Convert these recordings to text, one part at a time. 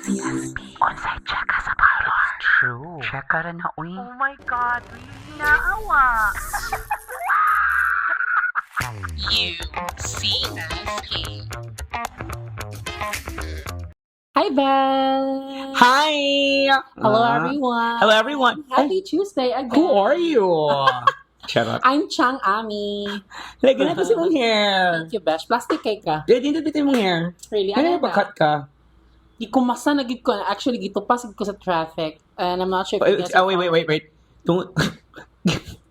UCSB. On-site check ka sa parlor. True. Check ka rin na, uy. Oh my God, really naawa. UCSB. Hi, Belle. Hi! Hello, everyone. Hello, everyone. Happy Tuesday again. Who are you? Charot. I'm Chang Ami. Lagyan natin si mong hair. Thank you, Besh. Plastic cake ka. Dito bitin mong hair. Really? Ano Ano ba cut ka? Di ko masa nagig ko. Actually, gitupas ko sa traffic. And I'm not sure if you guys... Wait.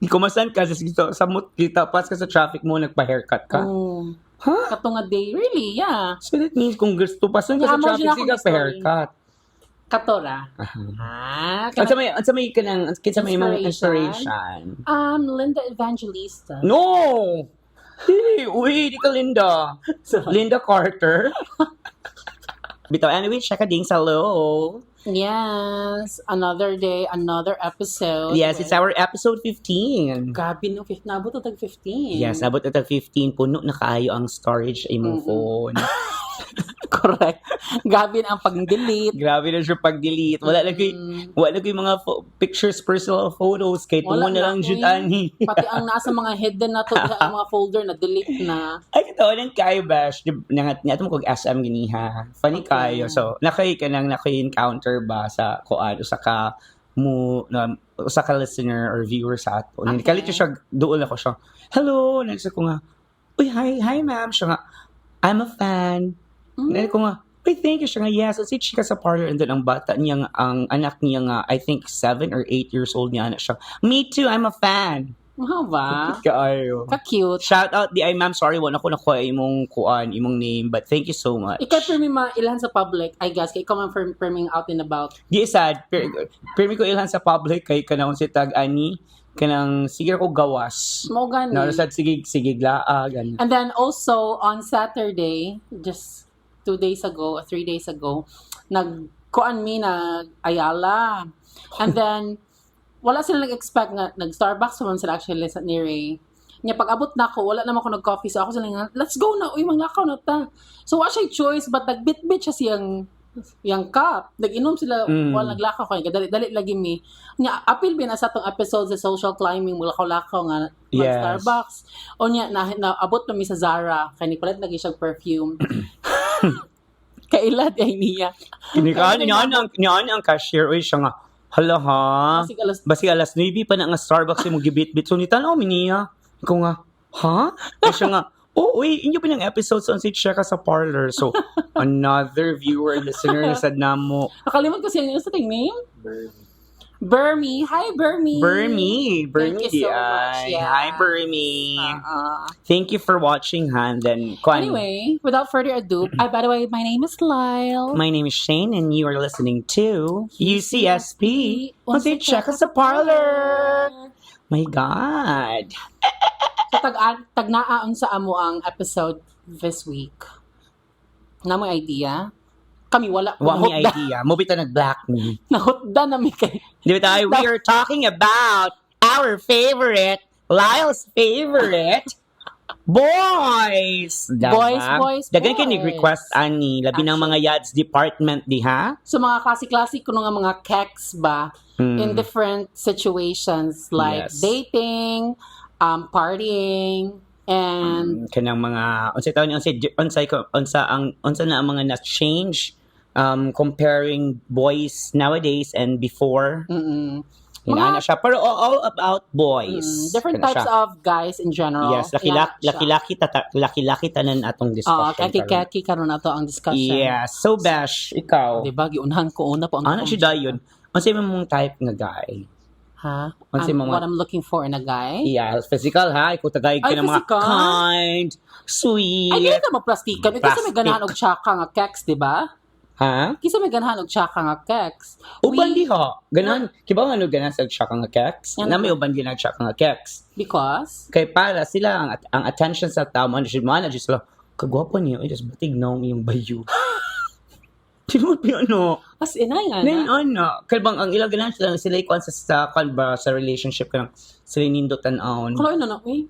Kumasan ka sa kita pas ka sa traffic mo nagpa-haircut ka? Oh. Huh? Katunga day. Really? Yeah. So that means kung gusto pasan ka sa Yeah, traffic, imagine ako sige may story. pa-haircut. Katora. Ansa may kanang mga inspiration? Linda Evangelista. No! Di ka Linda. So, Linda Carter. Bitaw, anyway, check a dings. Hello. yes. Another day, another episode. Yes, it's our episode 15. Gabi no, nabot na tag 15. Yes, abot na tag 15. Puno na kaayo ang storage ay mong phone. Correct. Gabi na ang pag-delete. Grabe na siya pag-delete. Wala lagi mga pictures, personal photos. Kahit mo Wala na na, lang uy. jutani. Pati ang nasa mga hidden na to, ang mga folder na delete na. Ay, katawanan kayo, Bash. Nangat mo kong SM giniha. Funny Okay. kayo. So, naka-encounter ba sa kuan? Usa ka listener or viewer sa ato. Okay. Kalito siya, doon ako siya. Hello! Nagsa ko nga, uy, hi ma'am. Siya nga, I'm a fan. Nari ko nga, uy, thank you. Siya nga, yes. Kasi chika sa parlor. And then ang bata niya, ang anak niya nga, I think 7 or 8 years old niya. Anak siya, me too, I'm a fan. Ano ba? Kaayo. Ka-cute. Shout out di ay ma'am, sorry wala ko nakuha imong name, but thank you so much. Ikaw permi ilhan sa public, I guess. Kay ikaw man perming out and about. Di sad, permi ko ilhan sa public kay kanang si tag ani kanang sige ko gawas. Mo gani. No, sad sige glaa gan. And then also, on Saturday, just 2 days ago, or 3 days ago, nag-kuan mi na Ayala. And then, wala sila nag-expect nga, nag-Starbucks naman sila actually ni Ray. Nya pag-abot na ako, wala naman ako nag-coffee. So ako sila nga, let's go na. Uy, manglakaw na ta. So wala siya choice, but nagbit-bit siya siyang cup. Nag-inom sila, wala naglakaw ko. Dali lagi mi. Nya, apil bin sa itong episode sa social climbing, mulakaw-lakaw nga, Yes. Starbucks. O nya, naabot na mi sa Zara. Kaya nipalit lagi siyang perfume. Kailad ay niya. Niyan ang cashier oy siya nga. Hala ha. Basi alas 9 pa na nga Starbucks yung gibit-bit. So nitanaw mi niya. Ko nga, ha? Kaya siya nga, uy, inyo pa ng episodes on si Cheka sa parlor. So, another viewer, listener na sad na mo. Nakalimot ko siya yung sa name? Burmy. Hi, Burmy. Burmy Thank you so di ay. much. Yeah. Hi, Burmy. Uh-uh. Thank you for watching, ha? And then, Anyway, without further ado, by the way, my name is Lyle. my name is Shane, and you are listening to UCSP. On si Cheka sa parlor. My God. So, tagnaaon sa amo ang episode this week. Na mo idea? Kami wala. What may idea? Mo bita nag-black me. Nahutda na mi kay. Di ba tayo? We are talking about our favorite, Lyle's favorite, boys. Boys. Dagan kayo nag-request, ani. Labi ng mga yads department, di ha? So, mga klase-klase ko nga mga keks ba in different situations like Yes. dating, partying, and Kanang mga, unsa na ang mga na-change comparing boys nowadays and before. Hinana siya. Pero all about boys. different Kana types siya. of guys in general. Yes, laki-laki tanan atong Oo, discussion. kaki karon na to ang discussion. Yes. So, Bash, ikaw. Diba, giunahan ko una po ang Ano siya dayon? Unsay mong type nga guy? Ha? Unsay What I'm looking for in a guy? Yeah, physical ha. Ikaw tagay ka Ay, ng mga physical? kind, sweet. Ay, dili ka magplastikan. Ito sa may Plastic. ganahan og tsaka nga keks, diba? Ha? Kisa may ganahan og tsaka nga keks. Uban di ha. Ganan. Kiba nga no ganan sa tsaka nga keks? Ano? Na may uban di na tsaka nga keks. Because? Kay para sila ang attention sa tao man sila kagwapo niyo. Ay, just batig na yung bayu. Tinod pa ano. As inay nga Then na. ano, kalbang ang ilang ganan sila ikuan sa kalba sa relationship kanang sila nindotan aon. Kaloy na na, uy.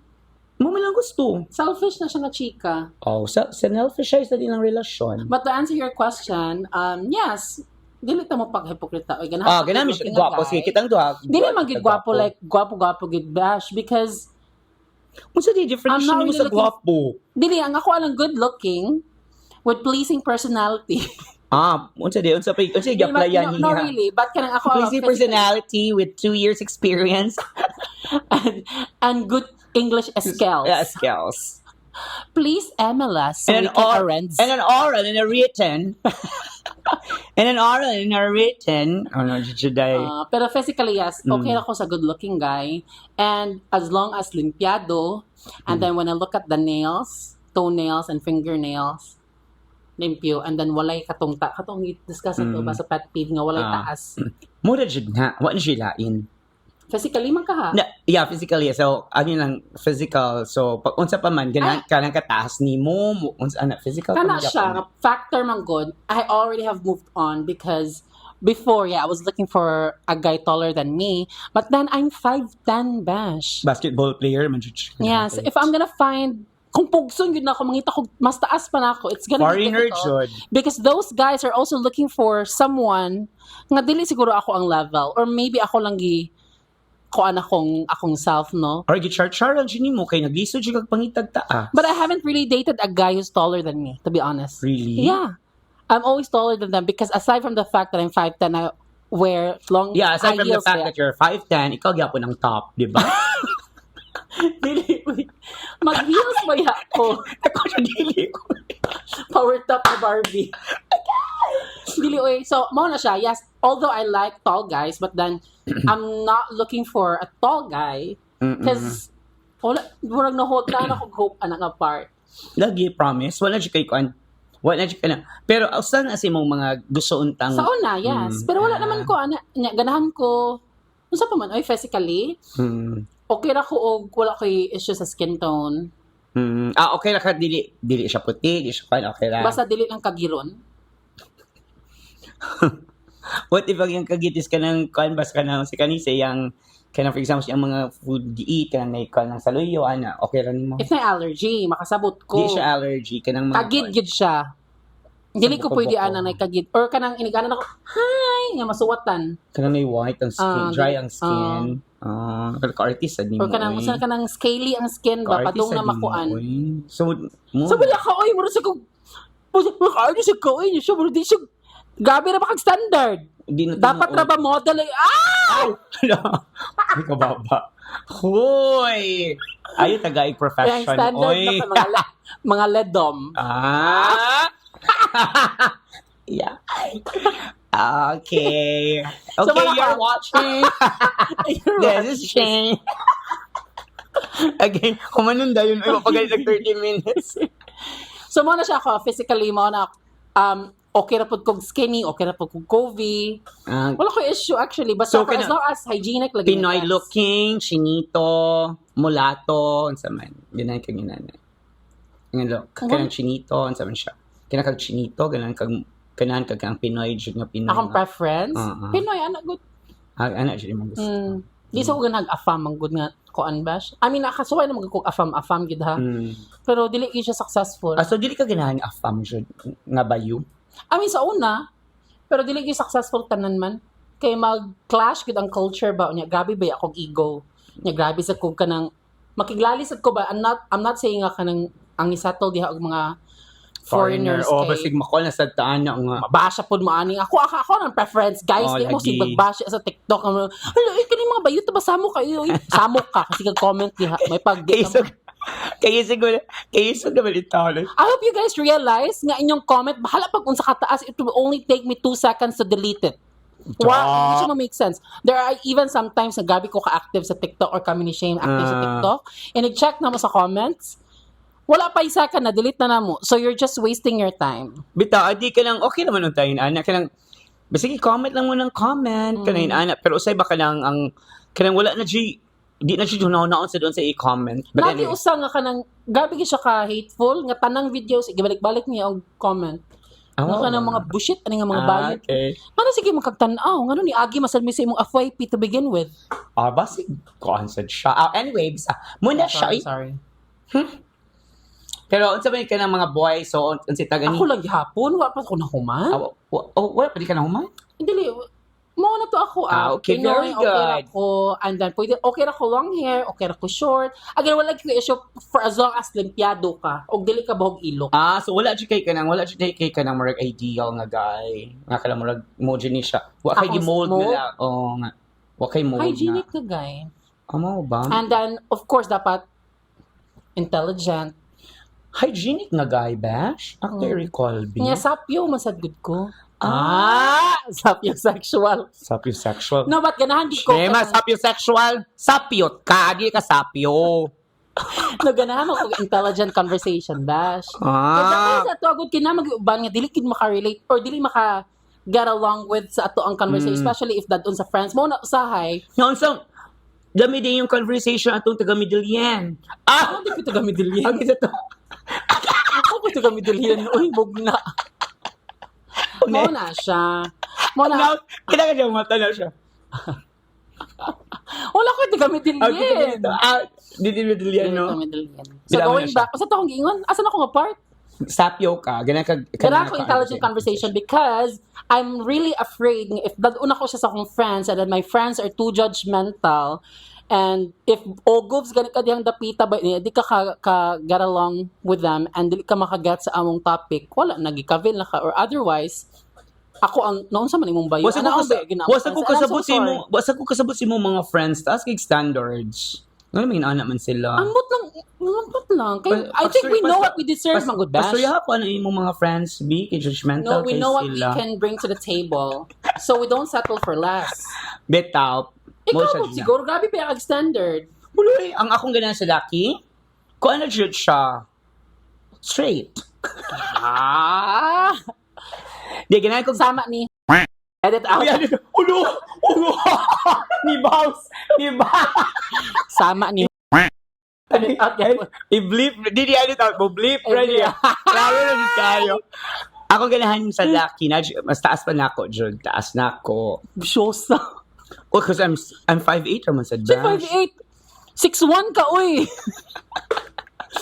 Mo man lang gusto. Selfish na siya nga chika. Oh, sa selfish siya sa din ang relasyon. But to answer your question, yes, dili ta mo pag-hipokrita. Oy, ganahan. Ganami siya gwapo. Sige, kitang duha. Dili man gid gwapo like gwapo gid bash because Unsa di different I'm not mo really sa looking- gwapo? dili ang ako alang good looking with pleasing personality. Unsa Dili man- i-applyan no, niya? really, but kanang ako Pleasing personality with 2 years experience. and good English skills. Yeah, skills. Please MLS so And we an, can arrange. and an oral and a written. And an oral and a written. Oh no, today. Pero physically, yes, okay Mm. ako sa good-looking guy. And as long as limpiado, and then when I look at the nails, toenails and fingernails, limpyo, and then walay katungta. Katong discuss ito ba sa pet peeve nga walay taas. Mura jud na. Wa na siya lain. Physically man ka ha? Yeah, physically. So, ano lang, physical. So, pag unsa pa man, kanang kataas ni mo, unsa ana, physical. Kana man siya, gyapon. nga factor man good. I already have moved on because before, I was looking for a guy taller than me. But then I'm 5'10", bash. Basketball player, man jud siya. Yes, if I'm gonna find kung pugson yun na ako, mangita ko, mas taas pa na ako, it's gonna be Foreigner difficult. jud. Because those guys are also looking for someone nga dili siguro ako ang level. Or maybe ako lang kuan akong self, no? Or gichar-char lang siya mo, kay naglisod siya kag pangitag taas. But I haven't really dated a guy who's taller than me, to be honest. Really? Yeah. I'm always taller than them because aside from the fact that I'm 5'10", I wear long Yeah, aside high from the heels fact kaya. that you're 5'10", ikaw gyapon ang top, di ba? Dili, wait. Mag-heels ba ya ko? Ako siya dili ko. Power top na Barbie. Dili, oy. So, mo na siya. Yes, although I like tall guys, but then I'm not looking for a tall guy because wala, murag na-hold na ako hope anak nga part. Lagi, promise. Wala siya kay kuan. Wala siya ka na. Pero, usan na si mong mga gusto untang... Sa una, yes. Pero wala naman ko, ganahan ko, unsa pa man, oy, physically, okay na ko og wala ko'y issue sa skin tone. Okay na ka, dili siya puti, dili siya kuan, okay lang. Basta dili lang kagiron. What if ang kagitis ka ng kuan, bas ka ng si kanisa, yung, kanang for example, yung mga food di-eat, kanang naikuan ng saluyo, ana, okay lang mo. If na allergy, makasabot ko. Di siya allergy, kanang mga... Kagid gid siya. Dili ko pwede buko-buko. anang nay kagid or kanang inigana ako. Hi, nga masuwatan. Kanang may white ang skin, dry ang skin. Ka-artist sad ni mo. Or kanang usa kanang scaly ang skin ba padung na makuan. So, mo. So wala ka oy, mura sa ko. Maka sa ko oy, siya mura di siya. Gabi na ba kag standard? Di na Dapat ra ba model ay Ay, kababa. Hoy! Ayaw tagaig Yung profession. standard Oy. na mga ledom. Yeah. Okay. So, Okay, wala you're ka. watching. This is Shane. Again, kumanunda yun. Ay, mapagalit ng 30 minutes. So mo na siya ako physically mo na okay ra pud kog skinny, okay ra pud kog curvy. Wala ko issue actually, but So, as long as hygienic lagi. Pinoy looking, chinito, mulato, unsa man. Ganun kag ginana. Nga look, kanang chinito, unsa man siya. Kanang kag chinito, ganun kag ang Pinoy jud nga Pinoy. Akong preference, Pinoy ana good. Ana jud mo gusto. Di sa ko ganag afam ang good nga kuan bash. I mean nakasuway na magkog afam gid ha. Pero dili gyud siya successful. So dili ka ganahan afam jud nga bayu. I mean sa una, pero dili gyud successful tanan man. Kay mag-clash gid ang culture ba nya grabe ba akong ego. Nya grabe sa kog kanang makiglali sad ko ba. I'm not saying nga kanang ang isettle diha og mga foreigners O kay basig makol na sa taan na nga. mabasha pod mo ani ako ng preference guys di mo lagi. sig magbasha sa TikTok hala kini mga bayot ba samo kayo samok ka kasi comment diha may pag Kayo naman ito. I hope you guys realize nga inyong comment bahala pag unsa kataas it will only take me 2 seconds to delete it. Wow, hindi siya make sense. There are even sometimes na gabi ko ka-active sa TikTok or kami ni Shane active sa TikTok and i-check na mo sa comments wala pa isa ka na, delete na mo. So you're just wasting your time. Bita, di ka lang, okay naman nung tayo ana. Kanang, basig comment lang mo ng comment. Kanang ana. Pero usay ba ka lang, kanang wala na di na siya naon sa doon sa i-comment. But Lagi anyway. usa nga kanang, gabi siya ka-hateful, nga tanang videos, ibalik-balik niya ang comment. Nga kanang mga bullshit, ano nga mga bayot. Okay. Ano sige magkagtanaw, nga ni Agi masalmi sa imong FYP to begin with. Basig, consent siya. Anyway, bisa. Muna siya. Sorry. Pero unsa man ka ng mga boys so unsa tagani? Ako lang gihapon, wa pa ko nahuman. Wala pa di ka na human? Dili, mo na to ako Okay, Pinoy, very okay good. ra ko, and then pwede, okay ra ko long hair, okay ra ko short. Again, wala ko issue for as long as limpiado ka, o dili ka bahog ilok. So wala jud kay ka nang murag ideal nga guy. Nga kala murag mo jud ni siya. Wa kay Ako, gi-mold mold? nga. Oo nga. Wa kay mold Hygienic na. ka, guy. Amo ba? And then, of course, dapat intelligent. Hygienic nga guy, Bash? Ako kay recall, B. Nga, sapyo, masagod ko. Sapiosexual. Sapiosexual. No, but ganahan di ko. Shema, sapiosexual. Sapiot ka, di ka sapyo. No, ganahan ako intelligent conversation, Bash. Kaya sa ato, agad kina mag-uban nga, dili kin maka-relate or dili maka-get along with sa ato ang conversation, especially if dadun sa friends mo na usahay. Noon sa, dami din yung conversation atong taga-Middle-Yan. Ano di ko taga-Middle Ang isa to. Ako ko taga-Middle Uy, bugna. Mo na siya. Mo na. Kailangan niya mata na siya. Wala ko taga-Middle Didi Middle-Yan, no? So Bilangan going na siya. back, sa taong giingon, asan ako nga part? Sapyo ka. Ganun ka. Kailangan ko intelligent conversation because I'm really afraid if daduna ko siya sa akong friends and then my friends are too judgmental and if ogovs ganit ka diyang dapita ba di ka get along with them and di ka makaget sa among topic, wala nagikavil na ka or otherwise ako ang noon sa man imong bayo. Wasa ko kasabot si mo mga friends taas kay standards. Ano may anak man sila? Ambot lang. Kaya, I think we know what we deserve, mga good bash. Pastorya ko ano yung mga friends, be judgmental No, we kay know what we sila. can bring to the table. So we don't settle for less. Bitaw. Ikaw mo siguro, grabe pa yung standard. Uloy, ang akong ganyan sa Lucky, kung ano jud siya, straight. Di, ganyan ko. Sama ni edit out. Ulo! Ni Bounce! Sama ni edit out. I-bleep. Di edit out mo. Bleep. Ready. Klaro na din kayo. Ako ganahan sa Lucky. Mas taas pa na ako, Jud. Taas na ako. Bisyosa. Oh, because I'm 5'8" naman sa Si dash. 5'8". 6'1 ka, uy.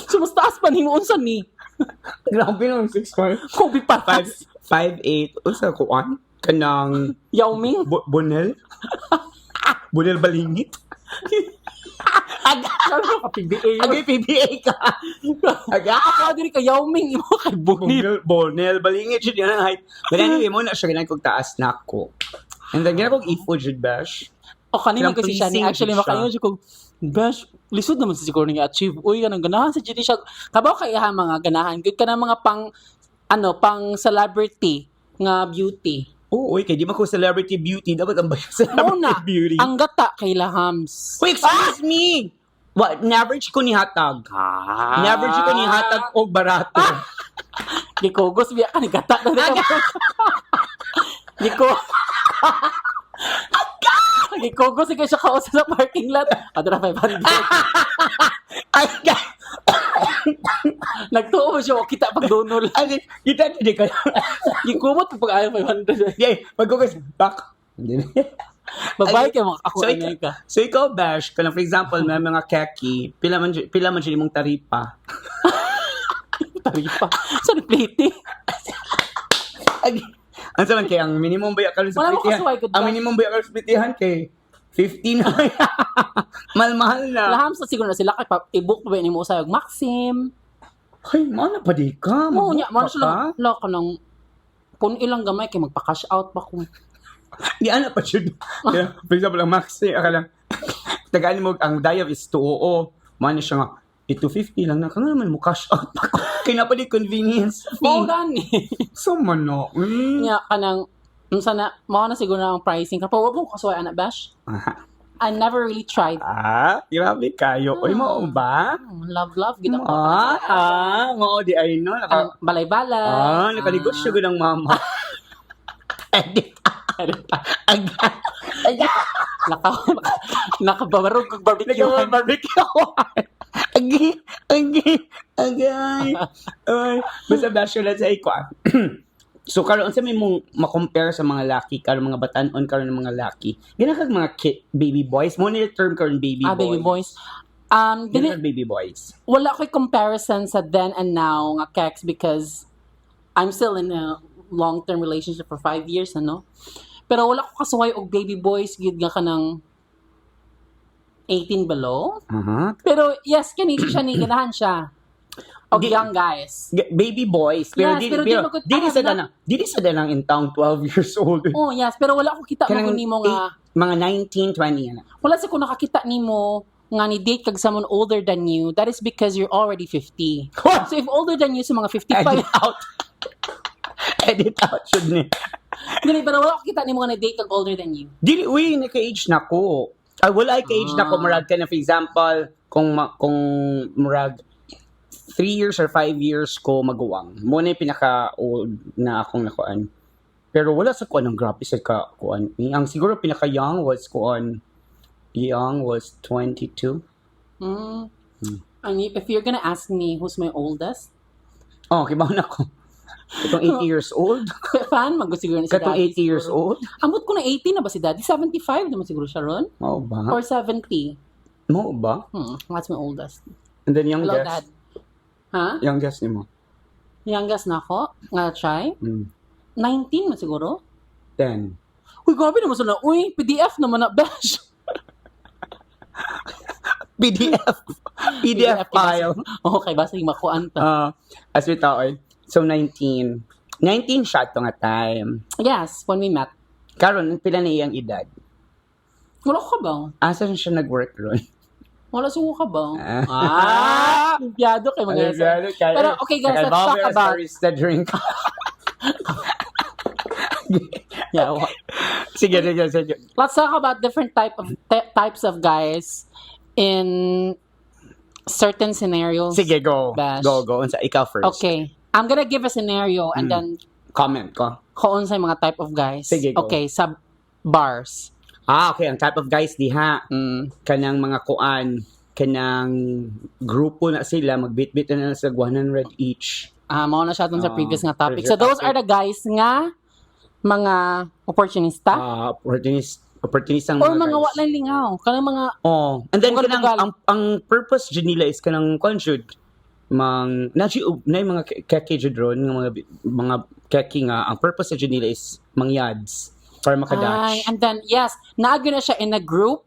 So, mas taas pa ni mo. Unsan ni? Grabe naman 6'1". Kobe patas. 5'8". Unsa ko an? Kanang Yao Ming. Bonel? Bonel balingit? Sabi ko ka PBA. Agay PBA ka. Aga. Ako din ka Yao Ming. Imo kay Bonil. Bonel balingit yun yan ang height. But anyway, mo na siya ganyan kong taas na ako. And then ganyan kong ifo jud bash. O kanina Ilang kasi siya ni pleasing actually siya. makayon siya kung Besh, lisod naman sa siguro niya achieve. Uy, ganang ganahan sa GD siya. Kabaw kaya mga ganahan. Good ka na mga pang celebrity nga beauty. Oo, kaya di ba ko celebrity beauty? Dapat ang bayo celebrity Muna, beauty. ang gata kay Lahams. Wait, excuse me! What? Never ko ni hatag. Never ko ni hatag o barato. Gikogos biya ka ni gata na Giko. Gikogos siya siya kausa sa parking lot. Adra 500. Ay, Nagtuo siya o kita pag donol. ay, kita hindi ka. Gikumot pag ayaw 500. Yay, magkukas, back. Babae ka mga ako So, ano ka. So ikaw, Bash, kung for example, may mga keki, pila man siya mong taripa. Taripa. Sa plate. Ang saman kay ang minimum baya ka sa Wala mo plitihan. kasuway, good Ang ba? minimum baya ka sa plitihan kay 15 na. Mahal na. Lahams na siguro na sila kay i-book ba ni mo sa Maxim. Ay, mana pa di ka? Mo nya, man Mag-book sila ka? la ka nang pun ilang gamay kay magpa-cash out pa ko. Di ana pa siya. Kaya, for example, ang maxi, akala, tagaan mo, ang dive is 200. Mana siya nga, 250 lang na. Kaya naman mo cash out pa ko. Kaya na pa di convenience Mo fee. gani. So, mano. Nya kanang sana mo na siguro na ang pricing ka. Wag mo kasuway ana bash. I never really tried. Grabe kayo. Oy, mo ba? Love gid ako. Oo, di ay no. Balay-balay. Nakaligos siya ng mama. Edit. Nakababarog kag barbecue. Barbecue. Agay. Ay, basta basyo lang sa iko. So karon unsa may mong ma-compare sa mga laki karon mga batan-on karon ng mga laki. Gina kag mga baby boys. Mo ni term karon baby boys. Baby boys. Dili, Different baby boys. wala ko'y comparison sa then and now nga Kex because I'm still in a long-term relationship for 5 years, ano? Pero wala ko kasuway og baby boys, gid nga ka ng 18 below. Pero yes, kani siya ni ganahan siya. Og Di- young guys. Baby boys. Pero Yes, pero di magkut- dili sa danang in town 12 years old. Oh, yes, pero wala ko kita mo nimo nga Mga 19, 20 yan. wala sa ko nakakita nimo nga ni date kag someone older than you. That is because you're already 50. What? So if older than you sa mga 55, Edit out. Edit out, should ni. dili pero wala ko kita nimo nga ni date kag older than you. Dili, uy, naka-age na ko. Ay, wala ka-age na ko. Murag ka na, for example, kung murag 3 years or 5 years ko maguwang. Muna yung pinaka-old na akong nakuan. Pero wala sa kuan ng grabe sa kuan. Ang siguro pinaka-young was kuan. Young was 22. I mean, if you're gonna ask me who's my oldest, Oh, kibaw na ko. Itong 80 years old. fan, siguro na si Katong Daddy. 80 years siguro. old. Ambot ko na 80 na ba si Daddy? 75 naman siguro siya ron? Mo ba? Or 70? Mo ba? That's my oldest. And then young Hello, guest. Dad. Ha? Young guest ni mo. Youngest na ako? Nga try? 19 man siguro? 10. Uy, grabe naman sila. Uy, PDF naman na, besh. PDF. PDF file. Okay, basta yung makuan ta. As we thought, so 19. 19 siya ito nga time. Yes, when we met. Karon, pila na iyang edad? Wala ko ka ba? Asa siya nag-work ron? Wala suko ka ba? Ah. Limpyado kay mga Pero okay guys, let's talk about... the drink. Yeah, Sige. let's talk about different types of guys in certain scenarios. Sige, go. Bash. Go. Unsa, ikaw first. Okay. I'm gonna give a scenario and then Comment ko. kung sa mga type of guys. Sige, go. Okay, sa bars. Okay. Ang type of guys diha. Kanang mga kuan. Kanang grupo na sila. Magbit-bit na sa 100 each. Mao na siya dun sa previous nga topic. So those are the guys nga mga opportunista Opportunistang or mga guys. walang lingaw. Kanang mga And then Bugal-bugal. kanang ang purpose jud nila is kanang conjud na yung mga keki jud ron nga mga keki nga ang purpose jud nila is mangyads para makadash. and then yes, naagyo na siya in a group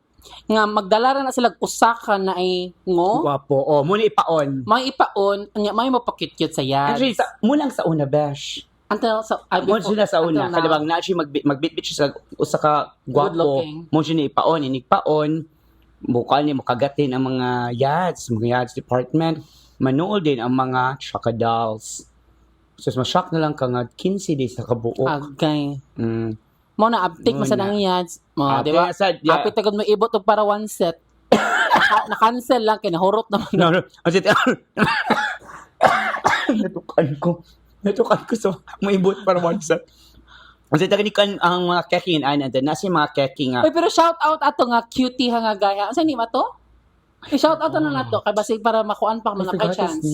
nga magdala ra na sila usaka na ay ngo. Guwapo. Muna ipaon. May ipaon, nya may mapakit-cute sa yads. Actually, munang sa una bash. Until sa Mo sila sa una, until now. kadabang na siya magbitbit siya sa usa ka Good gwapo. looking. Mo siya ipaon, inigpaon. Bukal ni makagatin ang mga yads department. Manuol din ang mga chaka dolls. So, ma-shock na lang ka nga 15 days na kabuok. Okay. Mo na uptake mo sa Muna. nang yads. Mo, di ba? Apit agad mo ibot og para one set. Na-cancel lang kay nahurot naman. No. Natukan ko so maibot para one set. Kasi taganikan ang mga keki and then nasa yung mga keki nga. Uy, pero shout out ato nga cutie nga gaya. Asa ni mato? I-shout out na nato kay basig para makuan pa mga kay chance.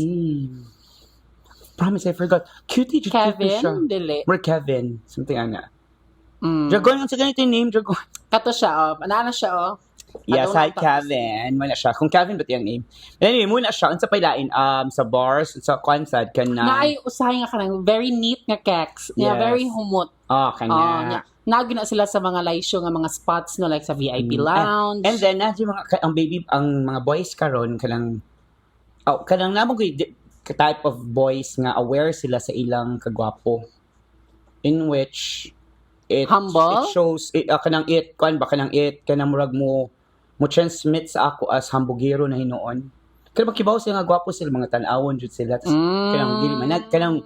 Promise, I forgot. Cutie siya. Kevin Dili. We're Kevin. Something ana. Dragon, ang sa ganito yung name, Dragon. Kato siya Ana siya Yes, Aduna hi pa- Kevin. Muna siya. Kung Kevin, ba't yung name? Anyway, muna siya. Ang sa pailain, sa bars, sa konsad, ka na. Na ay usahay nga kanang very neat nga keks. Nga Yes. very humot. Kanya. Nagina sila sa mga laisyo nga mga spots no like sa VIP lounge. And then, yung mga, ang mga boys karon kanang namang type of boys nga aware sila sa ilang kagwapo. In which, Humble? It shows, kanang murag mo transmit sa ako as hambugero na hinoon. Kaya makibaw sila nga gwapo sila, mga tanawon jud sila. Kanang dili manag, kanang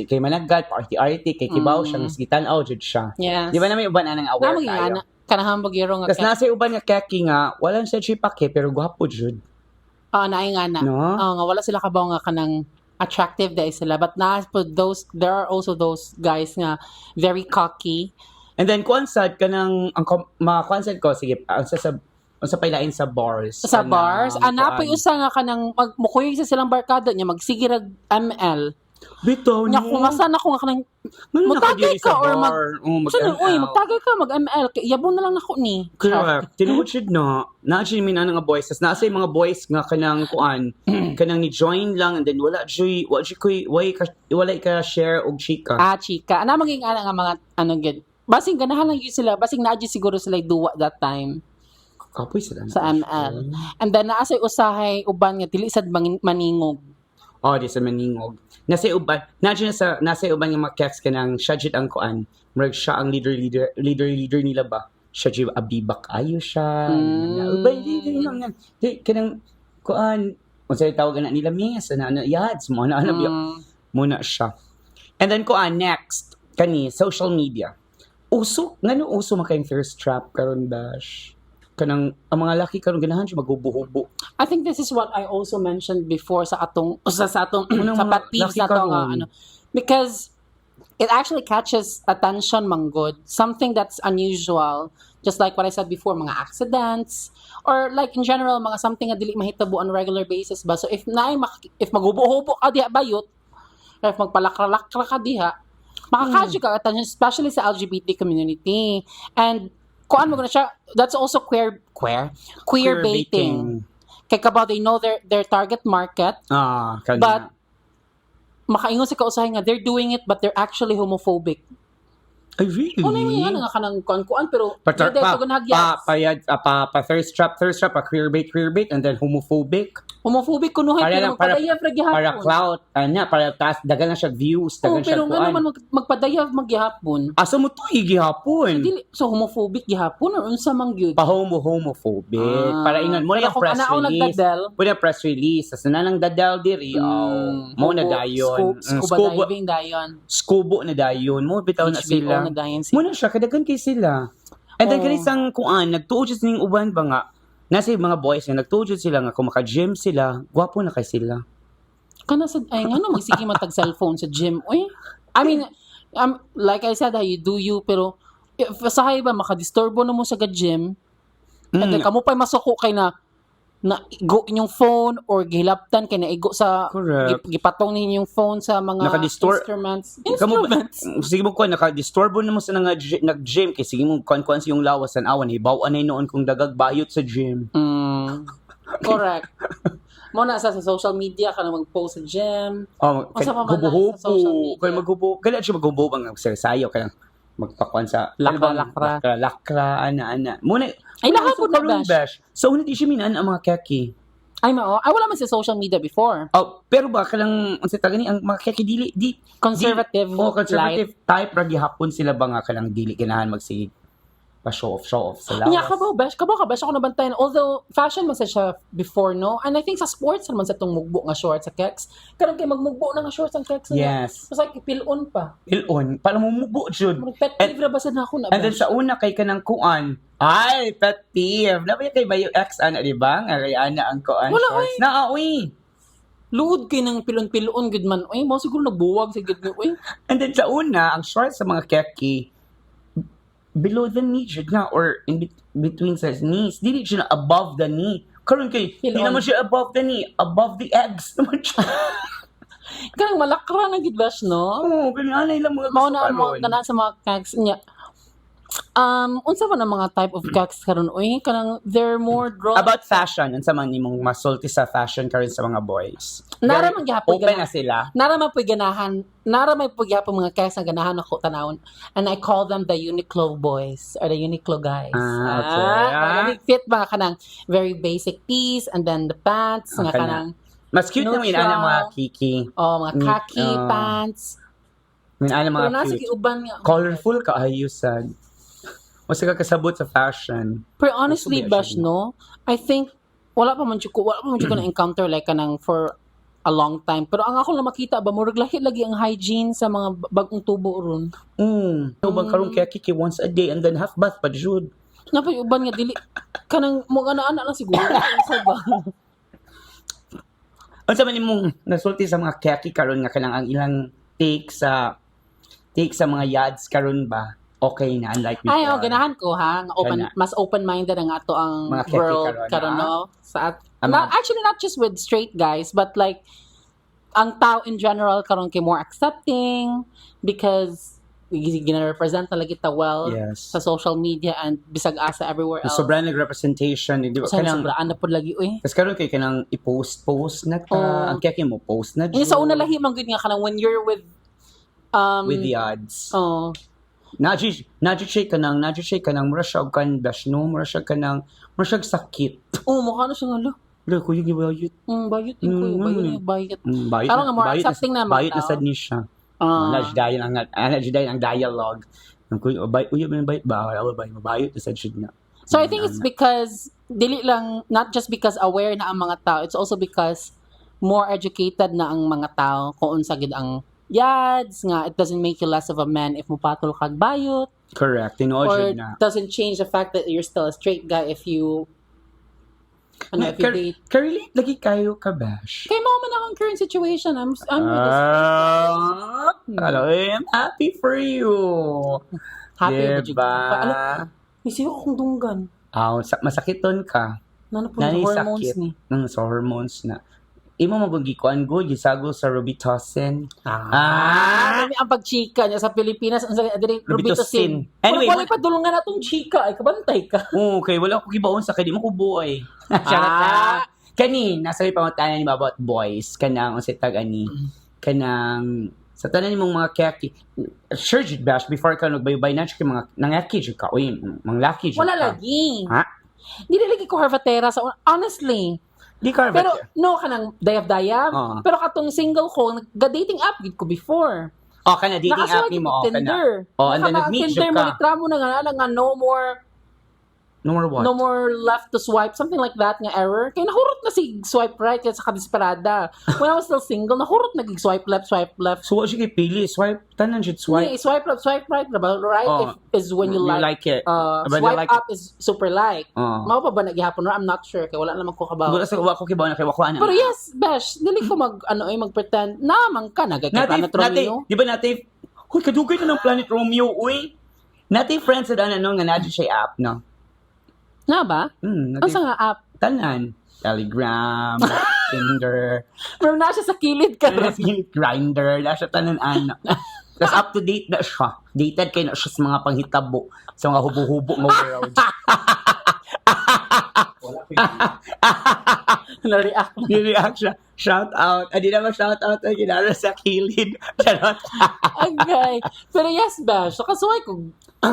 kay managad, party-arty, kay kibaw siya, nga sige tanaw jud siya. Yes. Di ba namin uban na nang aware Namang tayo? nga kanang hambugero nga Tapos nasa uban nga keki nga, walang siya chipake, pero gwapo jud. naay nga na. No? Nga wala sila kabaw nga kanang attractive dahil sila. But there are also those guys nga very cocky. And then, kuansad ka ng, mga kuansad ko, sige, ang sa pailain sa bars. Sa bars, napoy usa nga kanang magmukuy sa silang barkada niya, magsigirag ML. Bitaw Nya no. kung masan ako nga kanang Ano magtagay nakadiri sa ka or bar? Oh, Sana, uy, mag-ML. magtagay ka, mag-ML. Yabon na lang ako ni. Correct. Tinuod siya na. Na-actually may nga boys. Tas nasa yung mga boys nga kanang kuan. Kanang ni-join lang and then wala ka share og chika. Ah, chika. Ana maging ana nga mga ano gid. Basing ganahan lang yun sila. Basing naadyo siguro sila duwa that time Kapoy sila. sa ML. And then naasay usahay uban nga dili sad maningog. Oh, di sa maningog. Nasa uban nga mga keks kanang siya jud ang kuan. Murag siya ang leader nila ba? Siya jud abibak ayo siya. Ubay di lang yan. Di kanang kuan unsay tawag na nila miss na yads mo na muna siya. And then kuan next kani social media. Uso makayong thirst trap karon dash. Kanang ang mga laki karon ganahan siya maghubo-hubo. I think this is what I also mentioned before sa atong sa atong Unang sa mga pet peeves laki na to nga karon. ano because it actually catches attention manggod, something that's unusual, just like what I said before, mga accidents or like in general mga something nga dili mahitabo on a regular basis ba. So if maghubo-hubo ka diha bayot or if magpalakra-lakra ka diha makakadyo ka attention, especially sa LGBT community. And kuan mo na siya, that's also queer baiting. Kaya kabaw, they know their target market, Kanya. but makaingon sa kausahay nga, they're doing it, but they're actually homophobic. Ay, really? Ano yung nga kanang kuan pero Pa thirst trap, queer bait, and then homophobic. homophobic kunuhay pero magpadayaf ra gihapon. Para clout, para taas, dagan na siya views, dagan siya pero nga kuan. naman magpadayaf magyahapon. Asa mo to gihapon? Dili so homophobic gihapon or unsa man gyud? Homophobic. Para ingon mo na yung press release. Pwede press release. Sa nanang dadal diri, mo na dayon. Scuba diving dayon. Scubo na dayon. Mo bitaw na sila. Na dayon Mo na siya kadagan kay sila. And then kanisang kuan nagtuod siya ning uban ba nga nasa mga boys nga nagtuod sila nga kung maka-gym sila, gwapo na kay sila. Kana sa ay nga no magsige matag cellphone sa gym. Uy. I mean, like I said, you do you pero if sahay ba makadisturbo na mo sa gym. And then kamo pa'y masuko kay na igo inyong phone or gihilaptan kay na igo sa Correct. gipatong ninyong phone sa mga instruments. Sige mo ko naka-disturbo na mo sa nag-gym kay sige mo kuan sa yung lawas an awan hibaw-an ay noon kung dagag bayot sa gym. Correct. Mo na sa social media ka na mag-post sa gym. Kay Unsa pa man na sa social media? Kay maghubo. Kaya siya maghubo bang sayo kaya magpakuan sa lakra ana. Muna ay lahapon na bash. So hindi siya minan ang mga keki. Ay mao, ay wala man sa social media before. Pero ba kalang ang sa tagani ang mga keki dili Conservative conservative type ra gihapon sila ba nga kalang dili ganahan magsige pa show off sa lawas. Nya kabaw bash ako nabantayan, although fashion man sa siya before, no? And I think sa sports naman sa tong mugbo nga shorts sa keks. Karon kay magmugbo na nga shorts ang keks. Yes. Mas like pilon pa. Pilon para mo mubo jud. Pet peeve ra ba sa nako na And then sa una kay kanang kuan. Ay, pet peeve. Nabi kay bayo ex ana di ba? Nga kay ana ang kuan Wala, shorts. Uy. Luod kay ng pilon gud man. Uy, mo siguro nagbuwag sa gud ni uy. And then sa una, ang shorts sa mga keki below the knee jud nga or in between sa knees. Dili siya na above the knee. Karon kay hindi naman siya above the knee, above the eggs naman siya. Kanang malakra na gid bash, no? Oo, kailangan lang mga Mao na mo kana sa mga keks niya. Unsa man ang mga type of keks karon uy? Kanang they're more drawn about fashion, unsa man nimong masulti sa fashion karon sa mga boys. Nara man gihapon open na sila. Nara man puy ganahan. Nara may puy gihapon mga keks nga ganahan ako tanawon. And I call them the Uniqlo boys or the Uniqlo guys. Okay. Fit mga kanang very basic tees and then the pants nga kanang mas cute naman ana mga kiki. mga khaki pants. Ana mga pero nasa cute. giuban nga Colorful ka ayusan. Mas kasabot sa fashion. Pero honestly, bash, no? I think wala pa man jud ko na encounter like kanang for a long time. Pero ang ako lang makita ba murag lahi lagi ang hygiene sa mga bagong tubo ron. Bang karon kaya kiki once a day and then half bath pa jud. Napay uban nga dili kanang mo ana lang siguro sa ba. Unsa man imong nasulti sa mga keki karon nga kanang ang ilang take sa mga yads karon ba? Okay na unlike before. Ay, ganahan ko ha. Mas open-minded ang ato ang mga world karon no. Actually not just with straight guys but like ang tao in general karon kay more accepting because gina-represent na lagi ta well Yes. sa social media and bisag asa everywhere else. Sobrang nag-representation, di ba? Sa Kanang, sobraan na pod lagi uy. kasi karon kay kanang i-post na ta. Oo. Ang kaya mo post na Yung sa una lahi man gud nga kanang when you're with with the odds. oh, Nadyo siya kanang mura siya og kan bash no, mura siya sakit. mukha na siya nga lo. Lo kuya gibayot. Bayot din ko yung bayot. Bayot. Parang nga more bayot accepting naman Bayot na daw. sad ni siya. Ah. Najdayan ang dialogue. Ang kuya uy may bayot ba? Awa ba mabayot na sad siya na. So I think it's because dili lang not just because aware na ang mga tao, it's also because more educated na ang mga tao kung unsa gid ang yads nga it doesn't make you less of a man if mupatol kag bayot Correct. Tinuod or siya na. doesn't change the fact that you're still a straight guy if you if you date. Karelate lagi kayo ka bash. Kay mo man akong current situation. I'm with this. Hello, I'm happy for you. Happy diba? Ano, isiyo akong dunggan. Masakiton ka. Nano po sa hormones Nanisakit. ni. Sa hormones na. Imo mabagikuan go, gisago sa Robitussin. Marami ang pagchika niya sa Pilipinas. Ang dili Robitussin. Robitussin. Anyway, Wala pa dulungan natong chika. Ay, kabantay ka. Okay, wala ko kibaon sa kadi mo ko buhay. Kani, nasa pangutangan ni about boys, kanang sa tag ani, kanang sa tanan nimong mga kaki. Sure, jud bash before ka nagbaybay na siya mga nangaki jud ka. Uy, mga lucky jud Wala ka. lagi. Ha? Hindi lagi ko harvatera sa honestly. Di ka Pero no kanang dayab-dayab. Oo. Pero katong single ko, nag-dating app gid ko before. kana dating app ni mo, kana. Tinder. And then nag-meet Tinder jud mo ka. litramo na nga Number what? no more left to swipe, something like that nga error. Kaya nahurot na si swipe right kaya sa kadesperada. When I was still single, nahurot na swipe left. So, what siya kay pili? Swipe? Tanan jud swipe? Hindi, swipe left, swipe right. Right Oh. is when you like. it. When you Swipe like up is super like. Oh. Mao pa ba naghihapon? I'm not sure. Kaya wala naman ko kabaw. Wala sa wako kibaw na kay wako ana. Pero yes, Besh, dili ko mag-pretend naman ka na kay Planet Romeo. Di ba natin, huy, kadugay na ng Planet Romeo, uy. Natin friends sa daan nga nadyo siya app, no? Na ba? Ano Natin, sa nga app? tanan. Telegram, Tinder, Pero na siya sa kilid ka. Grindr, na siya tanan ana. Tapos up to date na siya. Dated kayo na siya sa mga panghitabo, sa mga hubo-hubo ng world. Na-react. Ni-react siya. Shout out. Adi naman shout out ay ginara sa kilid. Charot. Okay. Pero yes, Besh. So kasuhay ko.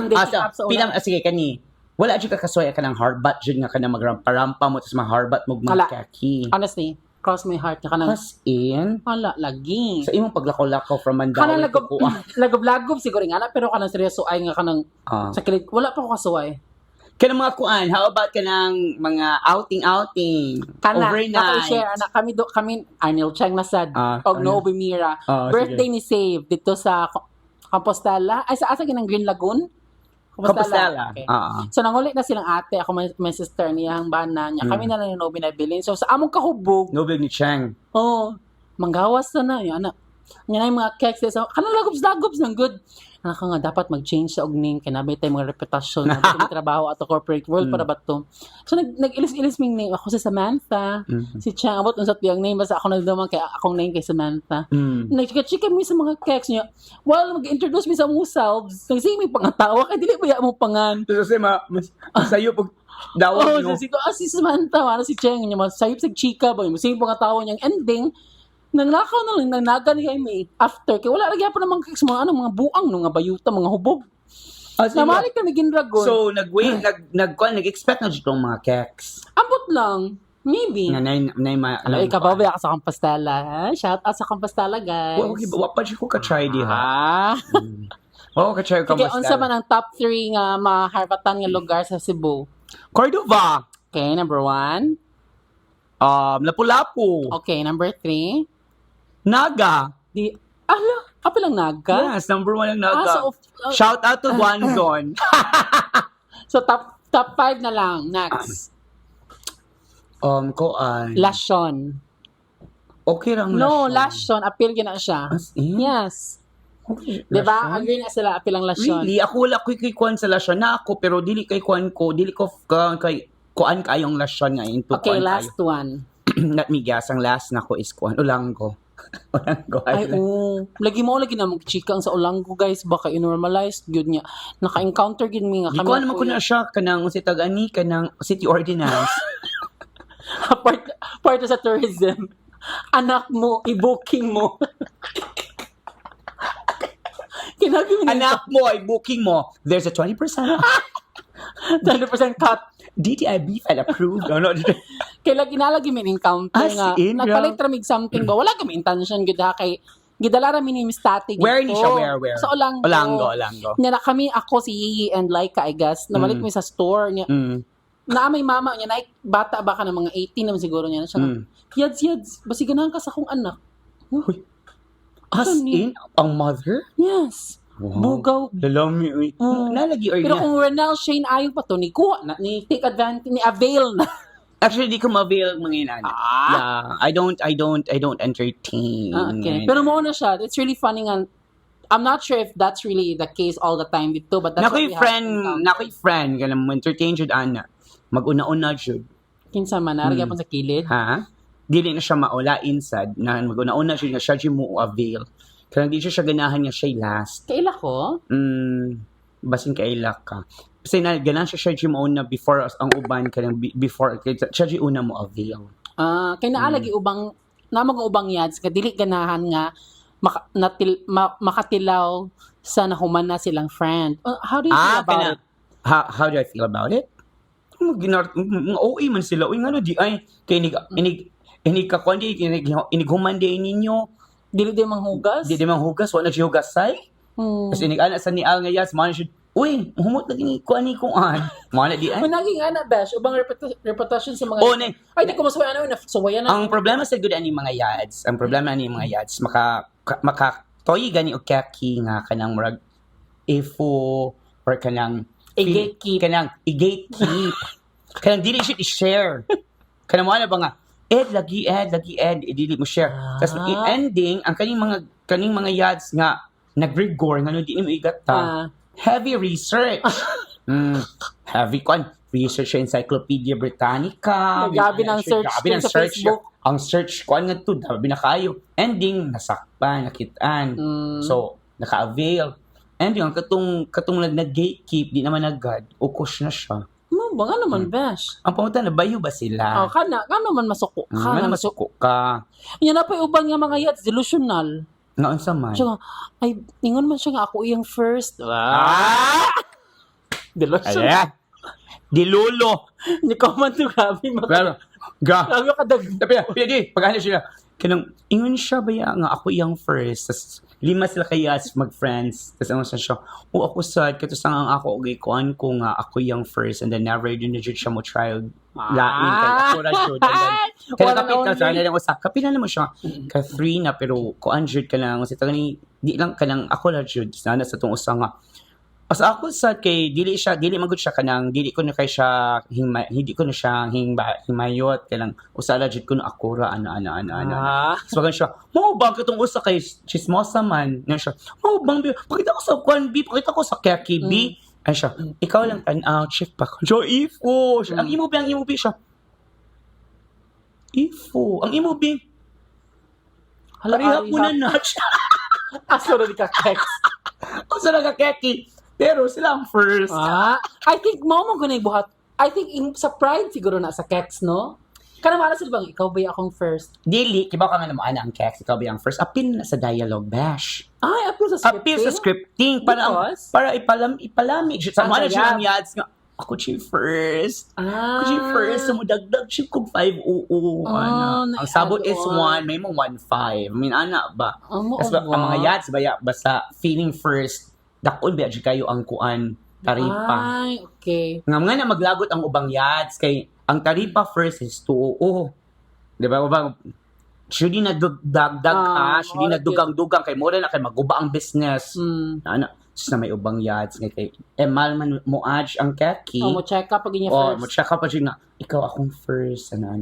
Dating app sa una. Sige, kani. Wala dyan ka kasuya ka ng hardbat dyan nga ka na magrampa-rampa mo tapos mahardbat mo Wala. magkaki. Honestly, cross my heart. Ka nang, As in, wala, lagi. sa imong paglakaw-lakaw from Mandawi Kanang to Kuha. lagob siguro nga na, pero kanang seryoso ay nga kanang sa kilid. Wala pa ko kasuhay. Ka ng mga kuan, how about ka ng mga outing-outing? Kana, Overnight. share anak kami Arnel Chang Nasad og ano? Nobe Mira. Ah, Birthday ni Save dito sa Compostela. Ay sa asa ginang Green Lagoon. Compostela. Okay. Ah. So nanguli na silang ate, ako may sister niya ang bana niya. Kami na lang yung Nobe na bilin. So sa among kahubog, Nobel ni Chang. manggawas na yung anak. Nga na yung mga cakes. So, kanang lagobs ng good. Anak ka nga, dapat mag-change sa ogning. Kinabay tayo mga reputasyon. Nabi trabaho at corporate world para ba to. So, nag-ilis-ilis ming name. Ako si Samantha. Si Chang. Abot unsat yung name. Basta ako nagdaman kay akong name kay Samantha. Nag-chika mi sa mga cakes niya. While mag-introduce mi sa mong selves, nagsing mi pangatawa. Kaya dili ba mo pangan. So, kasi sayo pag dawan So, si Samantha, si Chang niya. Sayop sa chika ba. Masing pangatawa niyang ending. Nangnakaw na lang, nangnaga niya may after. Kaya wala lagi pa namang kaks mga mga buang, mga bayuta, mga hubog. Namalik kami ginragon. So, nag-expect na dito mga cakes. Ambot lang. Maybe. Nga Ano, ikaw ba ka sa Compostela? Ha? Shout out sa Compostela, guys. Wa pa ko ka-try di ha. Wa ko ka-try Kaya unsa man ang top 3 nga maharbatan nga lugar sa Cebu? Cordova. Okay, number 1. Lapu-Lapu. Okay, number 3. Naga. Apa lang naga? Yes, number 1 ang Naga. So, Shout out to Guanzon. so top 5 na lang. Next. Koan. Lashon. Okay lang No, Lashon. Appeal gina siya. As in? Yes. Okay, Diba? Lashon? Agree na sila. Appeal ang Lashon. Really? Ako wala ko kay Kuan sa lasyon na ako, pero dili kay Kuan ko, dili ko kay Kuan kayong lasyon nga into Okay, Kuan last one. Not me gas, ang last na ko is Kuan. Ulang ko. Olanggo Ay, Island. lagi mo lagi na magchika ang sa Olanggo, guys. Baka i-normalize, yun niya. Naka-encounter yun nga Di kami. ko naman ko na siya kanang si Tagani kanang city ordinance. part sa tourism. Anak mo, i-booking mo. Kinabi mo Anak mo ay booking mo. There's a 20% off. 100% cut. DTIB file approved. Ano? Kaya ginalagi min encounter As nga. in, Nagpalit ramig something ba? Wala kami intention gud ha kay gidala ra mi ni static. Where ni siya? Where? Sa Olanggo. Olanggo. Nya na kami ako si Yeye and Laika I guess. Nabalik mi sa store niya. Mm. Naamay mama niya na bata baka ng mga 18 naman siguro niya na siya. Mm. Yads, basi ganahan ka sa akong anak. As Ano ni? in, ang mother? Yes. Wow. Bugaw. Lalami. Nalagi or Pero niya. kung Renal Shane ayaw pa to, ni kuha na, ni take advantage, ni avail na. Actually, di ko ma-avail mga inana. Yeah, I don't entertain. Okay. Pero mo na siya. It's really funny nga. I'm not sure if that's really the case all the time dito, but that's what we have to Nakoy friend, ganun mo entertain jud ana. Mag-una-una jud. Kinsa man, naragya pa sa kilid. Ha? Dili na siya maula inside na mag-una-una jud nga siya jud mo avail. Kaya di siya ganahan nga siya last. Kaila ko? Basin kailak ka. Kasi na ganahan siya jud mo una before ang uban kanang before siya jud una mo avail. Kay naalagi ubang, namang ubang yads, nga dili ganahan nga makatilaw sa nahuman na silang friend. How do you feel about it? How do I feel about it? OA man sila. Uy, nga di ay, kaya inig kakundi, inighuman din ninyo. Dili din manghugas? Di mang hugas, wala siya hugasay. Kasi inig-anak sa ni Al nga yas, mana siya, uy, humot lagi ni kuan ni kuan. Mana di ay. Naging ana, Besh, ubang reputation sa mga... Ay, di ko masuwayan na, suwayan na. Ang problema sa good ani mga yads, toy gani o kaki nga kanang murag ifo or kanang I-gatekeep. i-gatekeep. Kanang dili siya i-share. Kanang mo ba nga, lagi dili mo share. Tapos ending, ang kaning mga yads nga, nag-rigor, nga no, di mo igata. Heavy research. Heavy research sa Encyclopedia Britannica. Gabi ng search sa Facebook. Ang search kuan nga to, dabi na kayo. Ending, nasakpan, nakitaan. So, naka-avail. Ending, ang katong nag-gatekeep, di naman nagad, ukos na siya. Baka naman, Besh. Ang pumunta na, bayo ba sila? Kana man masuko. Masuko ka. Yan na pa yung ubang nga mga yads, delusional. Ngaon sa man. Siya nga, ay, ingon man siya nga ako yung first. Delusional. Ayan. Dilulo. Ni comment to grabe. Grabe ka dag. Pwede, pag-ano sila. Kanang, ingon siya ba nga ako yung first. Tas, 5 sila kayas mag-friends. Tapos ano siya, ako sad, katusang ang ako, kuan ko nga ako yung first. And then never yun na siya mo trial. Lain kay ako na jud. Kaya kapit na siya, nila usap. Kapit na naman siya. Ka 3 na, pero kuan jud ka lang. Kasi di lang ka lang ako na jud. Sana sa itong usang nga. As ako sad kay dili magud siya kanang hindi ko na siya himayot kanang usala jud ko na akura ano. So gan siya, "Mo bang katong usa kay chismosa man?" Na siya, "Mo bang pakita ko sa kwan B, pakita ko sa kaki B." Ay siya, "Ikaw lang check pa." Jo ifo. Ang imo B siya. Ifo. Ang imo B. Halari mo na na. Aso na di ka text. Usa na ka kaki. Pero sila ang first. I think mo ganay buhat. I think sa pride siguro na sa Kex, no? Kana mara sila bang ikaw ba akong first? Dili, kibaw ka nga naman ang Kex, ikaw ba ang first? Apil na sa dialogue bash. Ay, apil sa scripting? Apil sa scripting. Para ipalamig. Sa mga siya ang yads nga, ako siya first. Ako siya first. So, mudagdag siya kung 5-oo. Ang sabot is 1, may mo 1-5. I mean, ana ba? Ang mga yads, basta feeling first, dakon ba kayo ang kuan taripa. Ay, okay. Nga na maglagot ang ubang yads kay ang taripa first is 200. Di ba? Should di nagdagdag ka, should di nagdugang-dugang kay mura na kay maguba ang business. Na may ubang yads nga kay emal man mo adj ang kaki. Mo check up pag inya first. Mo check up pag nga ikaw akong first ano.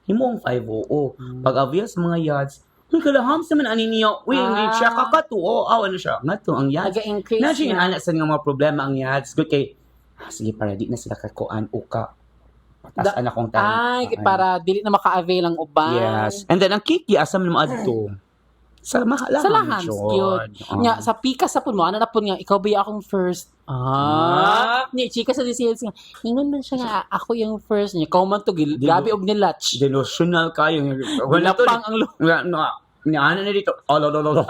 Himo ang 500. Pag obvious mga yads, uy, kalaham sa man ani niyo. Uy, check ka to. Ano siya? Nga to, ang yads. Nag-increase na. Anak sa mga problema ang yads. Good kay, sige, para di na sila kakuan o ka. patasan akong time. Ay, para dili na maka-avail ang uban. Yes. And then, ang Kiki, asam na maadto. Sa mahalaman. Sa lahans, cute. Nya, sa pika sa puno, ano na po nga, ikaw ba akong first? Ni, chika sa DCLs nga, ingon man siya nga, ako yung first niya. Ikaw man to, gabi og nilatch. Delusional kayo. Wala to. Pang ang Ano na dito? Oh, lo.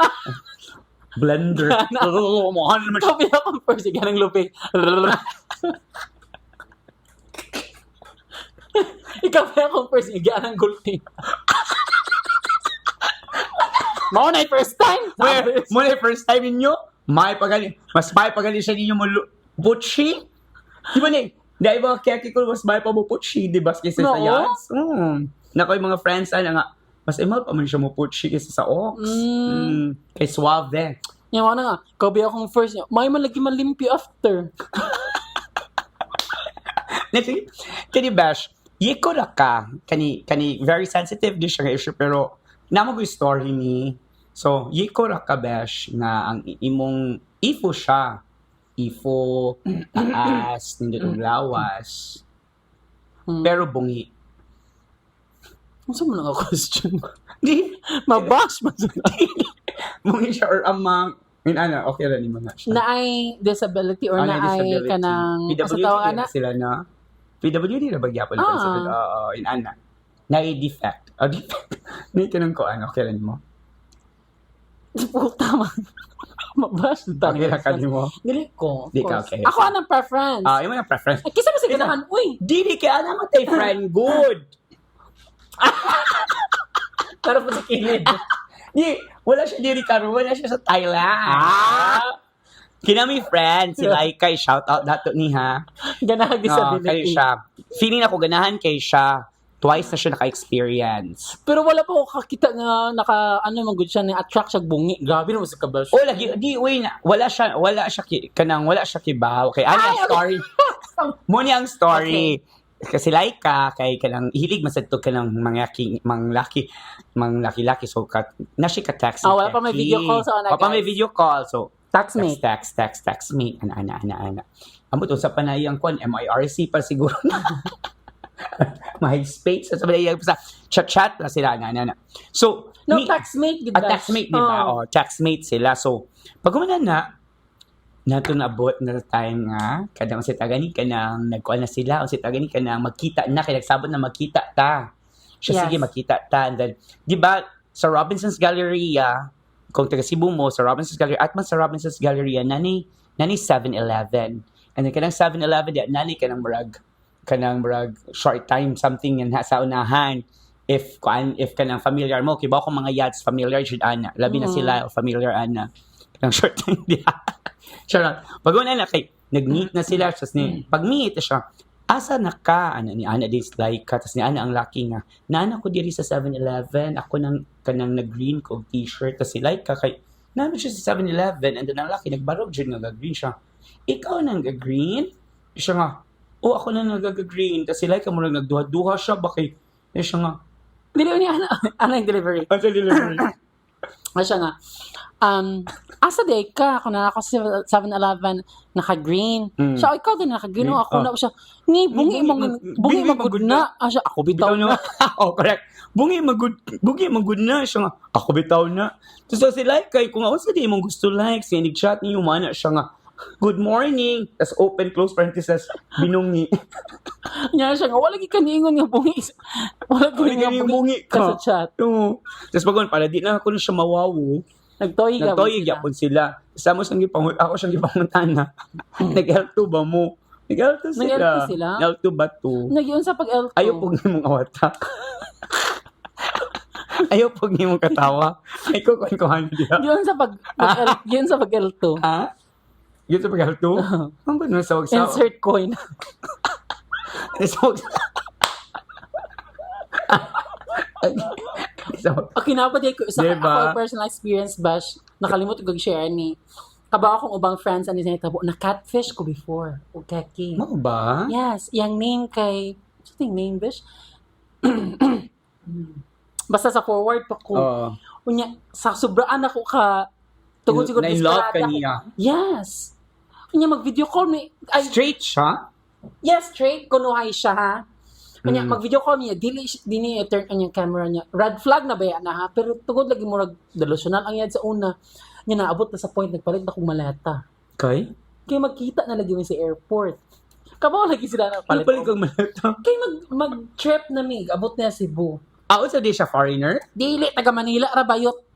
Blender. Mahal naman siya. Ikaw ba akong first? Sige, anong lupi. Ikaw ba akong first? Sige, anong gulpi. Mao na yung first time. Mo na first time ninyo? Mas may pagani siya ninyo mo butchi? Di ba ni? Dahil mga kaki ko, mas may pa mo butchi, di ba? Kaysa sa yads. Nako yung mga friends, nga, mas imal pa man siya mo butchi kaysa sa ox. Kay suave. Yan mo na nga, ikaw ba akong first? May man lagi malimpyo after. Kani Bash, yiko ra ka. Kani very sensitive di siya nga issue, pero namo ko story ni. So, yiko ra ka Bash na ang imong ifo siya. Ifo, taas, nindot og lawas. Pero bungi. Ano sa mga question? Di, Mabash man sa bungi siya or amang, okay ra ni mga siya. Naay disability or naay kanang PWD na sila na. PWD na bagyapon sila. Inana. Naay defect. Defect. Ni kanang ko okay ra nimo. Puta man. Mabash ta. Okay ra ka nimo. Dili ko. Di ka okay. Ako anang preference. Yung mga preference. Ay, kisa ba sa ganahan? Uy! Dili ka na matay friend good. Pero po sa kilid. Di, wala siya diri karon, wala siya sa Thailand. Kinami friend, si Laika, shout out dato ni ha. Ganahan Kay disability. siya. Feeling ako ganahan kay siya. Twice na siya naka-experience. Pero wala pa ako kakita nga man good siya na attract siya bungi. Grabe naman sa kabash. Lagi wait na. Wala siya kibaw. Kay ang story. Mo ni ang story. Kasi Laika kay kanang hilig masadto kanang manglaki so na siya ka text. Wala pa may video call sa Wala pa may video call so Taxmate. Taxmate. Ana. Ambot sa panayang kon MIRC pa siguro. May space sa chat na sila na. So, taxmate gid. Taxmate di ba? Taxmate sila. So, pag kumana nato naabot na time nga kadang si tagani kanang nagkuan na sila o si tagani kanang magkita na kay nagsabot na magkita ta. Siya sige magkita ta and then di ba sa Robinson's Galleria kung taga Cebu mo sa Robinson's Galleria at man sa Robinson's Galleria nani 7-Eleven and then kanang 7-Eleven di nani kanang brag short time something yan sa unahan if kanang familiar mo kibaw ko mga yads familiar jud ana labi na sila familiar ana kanang short time di Charot. Pag na kay nag-meet na sila tapos ni pag-meet siya asa na ka ni ana this like ka tapos ni ana ang lucky nga naana ko diri sa 7-Eleven ako nang kanang nag-green ko t-shirt tapos si like ka kay naana siya sa 7-Eleven and then ang lucky nagbarog jud nga green siya ikaw nang green siya nga ako na nag-green tapos si like ka mo nagduha-duha siya bakit siya nga dili ni ana ang delivery. Siya nga asa day ka ako na ako sa 7-Eleven naka-green. Siya ikaw din naka-green ako na siya. Bungi magud na. Siya ako bitaw na. Correct. Bungi magud na siya nga. Ako bitaw na. So si like kay kung ako sa di mong gusto like siya nag-chat niyo man siya nga. Good morning. Tas open close parenthesis binungi. Nya siya nga wala gi kaningon nga bungi. Wala gi nga bungi ka sa chat. Oo. Tas bagon para di na ako na siya mawawo. Nagtoy yapon sila. Samo sang ako siyang gipangutana. Nag-L2 ba mo? Nag-L2 sila. L2 ba to? Nagyon sa pag-L2. Ayaw pog nimong awata. Ayaw pog nimong katawa. Ay ko kuan diha. Yun sa pag-L2. Ha? Yun sa pag-L2? Ano ba na sa Insert coin. Okay, napaday ko isa ako personal experience bash. Nakalimot ko share ni. Kaba akong ubang friends ani sa tabo na catfish ko before. O kaki. Mo ba? Yes, yang name kay something name bash. Basta sa forward pa ko. Unya sa sobraan ako ka tungod siguro na in love kaniya. Yes. Unya mag video call me. Straight siya? Yes, straight kunuhay siya ha. Kanya mag-video call niya, dili niya turn on yung camera niya. Red flag na ba yan na ha? Pero tugod lagi mo delusional ang yan sa una. Niya naabot na sa point nagpalit na kong maleta. Kay? Kaya magkita na lagi mo sa airport. Kabaw lagi sila na palit. Palit kang malata. Kaya mag-trip na mig, abot na Cebu. Sa di siya foreigner? Dili, taga Manila, rabayot.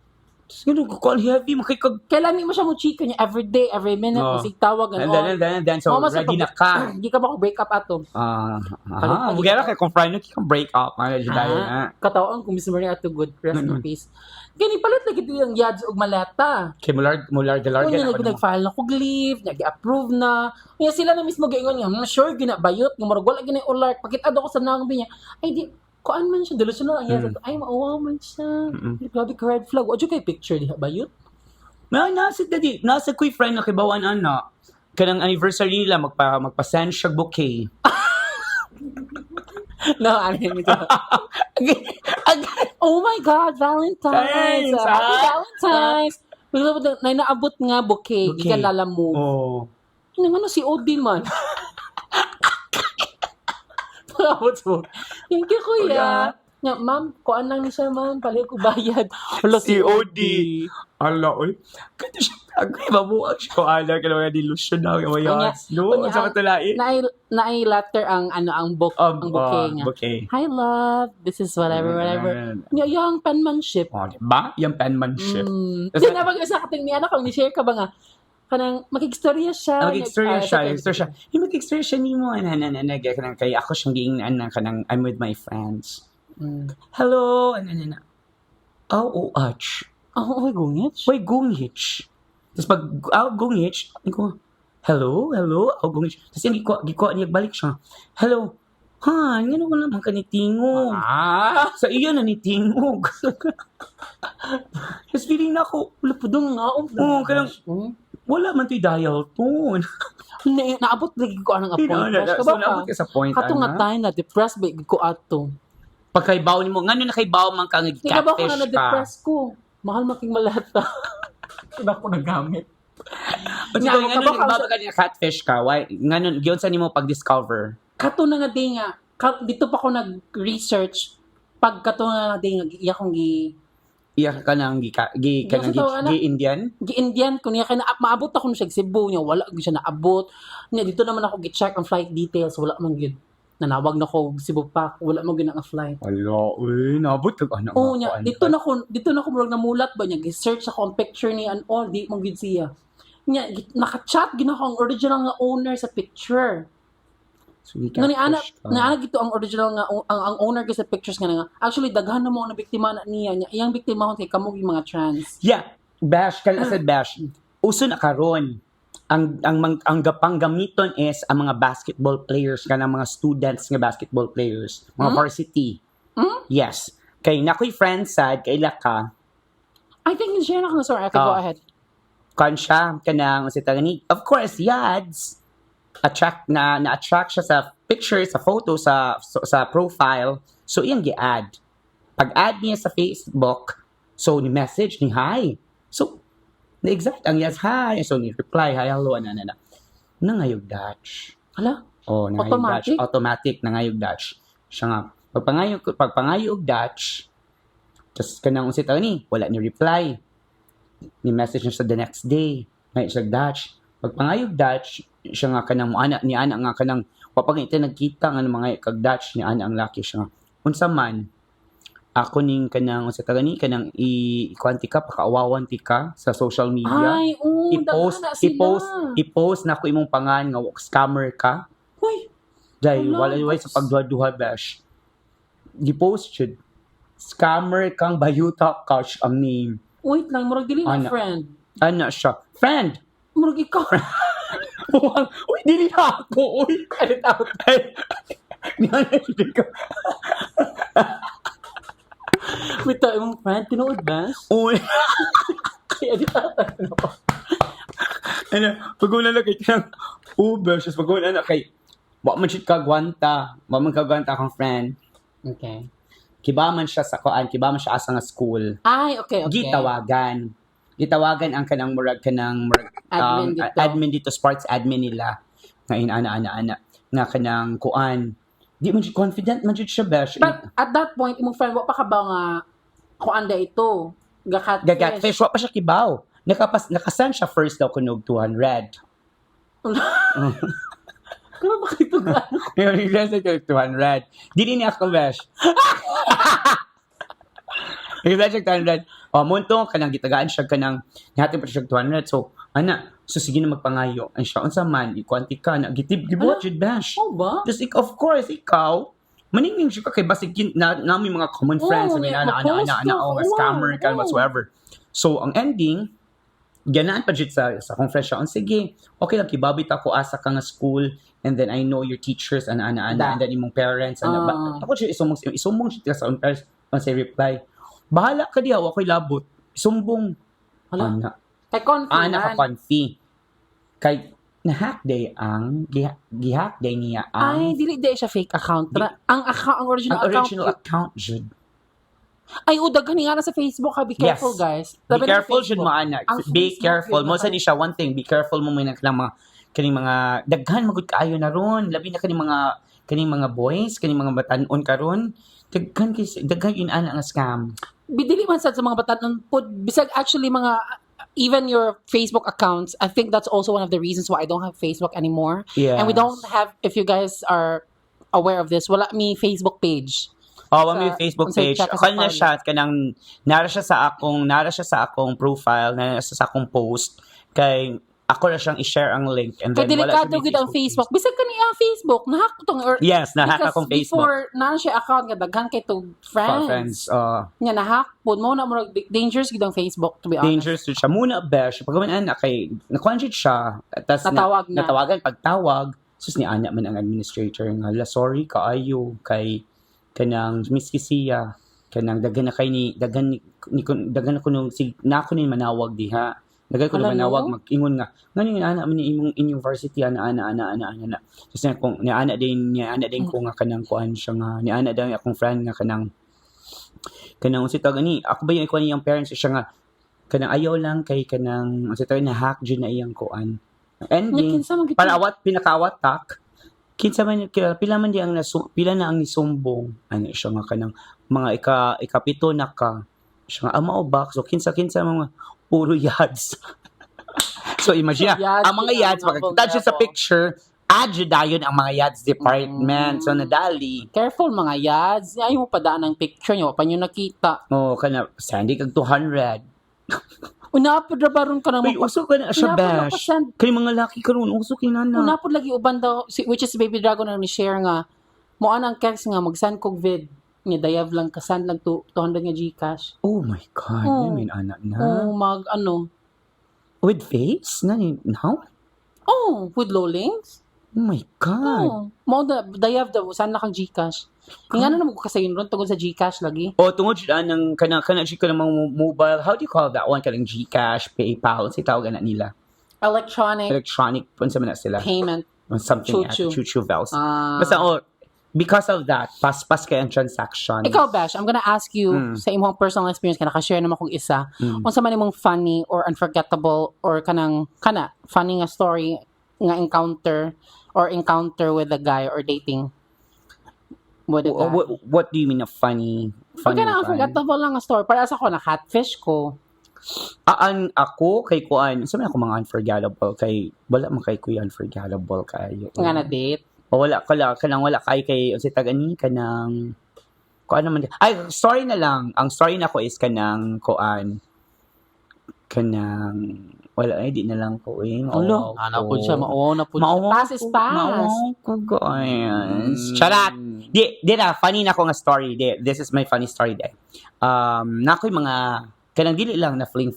Ganun ko, call heavy, makikag... Kailan mo siya mo chika niya every day, every minute, Oh. musig tawag, And then, so ready na ka. Hindi ka ba ko break up ato? Palit- Bugera kay kung Friday, kang break up. Katawang kung mismo niya ato good, rest in peace. Gani palit lagi ito yung yads o maleta. Kay mular galar Kung niya nag-file na kog leave, nag-approve na. Kaya sila na mismo gaingon niya, sure, ginabayot, ng marag wala ginay ular. Pakita daw ko sa nangbi niya, ay di, kuan man siya, delusional ang yads. Ay, maawa man siya. Grabe ka red flag. Wadyo kay picture diha, bayot? Nasa kuy friend na kibawan ana. Kanang anniversary nila magpa-send siya bouquet. No, ano yun ito? Oh my God, Valentine's! Thanks, Happy Valentine's! May naabot nga bouquet, Bouquet. ikalala mo. Oh. Ano si OD man? Pagabot mo. Thank you, kuya. Nga, ma'am, kuan lang ni siya, ma'am. Paliw ko bayad. Hala, Si OD. Ala, oy. Kaya siya, agay, mabuang siya ko, ala, ka naman delusion na, kamayas. No, Kunya, sa matalain. Naay letter ang ang bouquet niya. Bouquet. Hi, love. This is whatever. Nga, yung penmanship. Oh, diba? Yung penmanship. Hindi na mag-isa kating niya, kung ni-share ka ba nga, kanang mag-istorya siya. Mag-exterior siya. Mag-exterior siya ni mo. Kaya ako siyang giingnan kanang I'm with my friends. Hello. Ach. Oh, gungit. Why gungich? Tapos pag gungich, ko, hello. Gungich. Tapos yung giko niya balik siya. Hello. Han, ngano ko naman kanitingog. Sa iyo na nitingog. Tapos feeling na ako, wala po doon nga. Kanang, wala man to'y dial tone. Naabot lagi ko anong appointment. So, naabot ka sa point, Kato nga tayo na depressed ba ko ato. Pagkaibaw ni mo, ngano nakaibaw man ka Ikaw catfish ba ko na ka. na-depress ko? Mahal making malata. Iba ko nagamit. But Nga, ngano kabaka- nagbawa ka niya catfish ka? Why? Ngano, yun sa nimo pag-discover? Kato na nga di nga. Dito pa ko nag-research. Pag kato na nga di nga, iya kong Iyak ka nang Indian? gi-Indian ko niya. Kaya maabot ako siya sa Cebu niya. Wala siya naabot. Niya, dito naman ako gi-check ang flight details. Wala man gid. Nanawag na ko Cebu pa. Wala man gid ang flight. Wala, nabot ka ano. Oo niya, dito na ko murag namulat ba niya, gi-search ako ang picture niya and all, di mong gid siya. Niya, naka-chat gina ko ang original nga owner sa picture. So, Nga ni ana gito ang original nga ang owner ko sa pictures nga. Actually daghan na mo na biktima na niya. Iyang biktima ko kay kamong mga trans. Yeah, bash, kaya said bash. Uso na karon. Ang gamiton is ang mga basketball players kanang mga students nga basketball players, mga varsity. Yes. Kay nakoy friend sad kay ka. I think share na ko sorry, I can go ahead. Kan siya kanang si Tagani. Of course, yads. Na-attract siya sa picture, sa photo, sa profile. So, iyang gi-add. Pag-add niya sa Facebook, so, ni-message ni hi. So, na-exact ang yes, hi. So, ni-reply, hi, hello, Nangayog Dutch. Hala? Oh, nangayog Dutch. Automatic, nangayog Dutch. Siya nga, pagpangayog Dutch, just kanang si Tony, wala ni reply. Ni-message niya sa the next day. Ngayon siya Dutch. Pagpangayog Dutch, siya nga kanang ni ana nga kanang papangita nagkita nga mga kag Dutch ni ana ang laki siya nga. Unsa man ako ning kanang sa tagani kanang i-kwanti ka pakaawawan ti ka sa social media. Ay, i-post na ko imong pangan nga scammer ka. Uy. Dai wala sa pagduha bash. Di-post jud. Scammer kang bayuta cash ang name. Wait lang, murag dili na friend. Ana siya. Friend. Murag ikaw. Uy, dili na ako. Uy, edit out. Niyan ko. Wait, imong friend, tinuod ba? Uy. Edit out. Pag-una lang kay kang Uber, just pag-una na kay wa man siya kagwanta. Wa man kagwanta akong friend. Okay. Kiba man siya sa kuan, kiba man siya asa nga school. Ay, okay. Gitawagan ang kanang murag admin dito sports admin nila nga ana nga kanang kuan di man jud confident man jud siya besh. But at that point, imong friend, wa pa ka ba nga, kuanda ito? Gakat Gagatfish, wa pa siya kibaw. Nakasan siya first daw kunog 200. Kano ba kayo ito ga? Yung regress na kunog 200. Dili niya ako besh. Regress na 200. O, munto, kanang gitagaan siya, kanang nihatin pa siya 200. So, so sige na magpangayo. Ang siya, unsa man, ikwanti ka, gibuhat jud besh. Oh ba? Just, of course, ikaw, maningning siya ka kay basig namin mga common friends, Oh, sabi yeah, na, scammer ka, whatsoever. So, ang ending, ganaan pa dyan sa akong friend siya, sige, okay lang, kibabit ako, asa ka nga school, and then I know your teachers, and then imong parents, ako siya, isumong siya sa own parents, say reply, bahala ka diya, ako'y labot, isumbong, Hala? Kay confident. Ka-confy, kay, na-hack day gihack day niya Ay, dili day siya fake account. Ang original account, Jude. Ay, udagan nga na sa Facebook ha. Be careful, guys. Be Labi na careful, Facebook. Jude, maana. Ang Be Facebook careful. yun, Mo sa ni siya, one thing, be careful mo muna kaning mga daghan magud kaayo na ron. Labi na kaning mga boys, kaning mga batanon karon. Daghan yun ana nga scam. Bidili man sad sa mga batanon po. Bisag actually mga even your Facebook accounts, I think that's also one of the reasons why I don't have Facebook anymore. Yes. And we don't have, if you guys are aware of this, wala mi Facebook page. May Facebook page. Kung na siya, nara siya sa akong profile, nara siya sa akong post, kay ako na siyang i-share ang link, and then wala siya delikado gid ang Facebook. Bisag kaniya Facebook, nahack tong yes, nahack akong Facebook. Before na siya account nga daghan kay to friends. Nya nahack pud mo na murag dangerous gid ang Facebook, to be honest. Dangerous to siya muna besh. Pag man kay nakuan siya, tas natawagan pagtawag, sus ni ana man ang administrator nga, sorry kaayo kay kanang Miss Kisia, kanang daghan na kay daghan ako nung nako ni manawag diha. Daghan ko na manawag mag-ingon nga ngani ana man ni imong university ana. Kasi kung ni ana din ko nga kanang kuan siya nga ni ana daw akong friend nga kanang si gani ako ba yung ikuan niyang parents siya nga kanang ayaw lang kay kanang si na hack jud na iyang kuan. Ending para pinakaawat tak kinsa man pila man di ang pila na ang nisumbong ani siya nga kanang mga ikapito na ka siya nga mao ba so kinsa mga puro yads. So imagine ang mga yads pagkita sa picture dayon ang mga yads department. So nadali. Careful mga yads. Ayaw mo padaan ang picture niyo pa niyo nakita. Kana sandy kag 200. Unapod ra baron ka na Uy, uso ka na siya bash. Kay mga laki karon uso kinana. Unapod lagi uban daw which is Baby Dragon ang ni-share nga mo anang text nga magsan kog vid nga dayav lang kasan lang 200 nga GCash. Oh my god, I mean anak na. With face na now? With low links. Oh my god. Mo dayav daw san na kang GCash. Nga na mo kasayon ron tungod sa GCash lagi. Tungod siya ng kana siya kanang mobile, how do you call that one, kanang GCash, PayPal, si tawag na nila. Electronic punsa man na sila. Payment. Something chuchu bells. Basta because of that, paspas kay ang transaction. Ikaw, Bash, I'm gonna ask you sa imong personal experience ka naka-share naman kung isa. Unsa man imong funny or unforgettable or kana funny nga story nga encounter with a guy or dating with a guy. What do you mean a funny? Kana unforgettable lang nga story. Para sa ko na catfish ko. Ako kay kuan, sa ako mga unforgettable kay wala man kay kuya unforgettable kayo. Nga na date. Wala kay si tagani kanang kuan naman story na lang ang story nako is kanang kuan wala di na lang ko ana po siya mauna po pass is pass charat di na funny na ko nga story this is my funny story day nakoy mga kanang dili lang na fling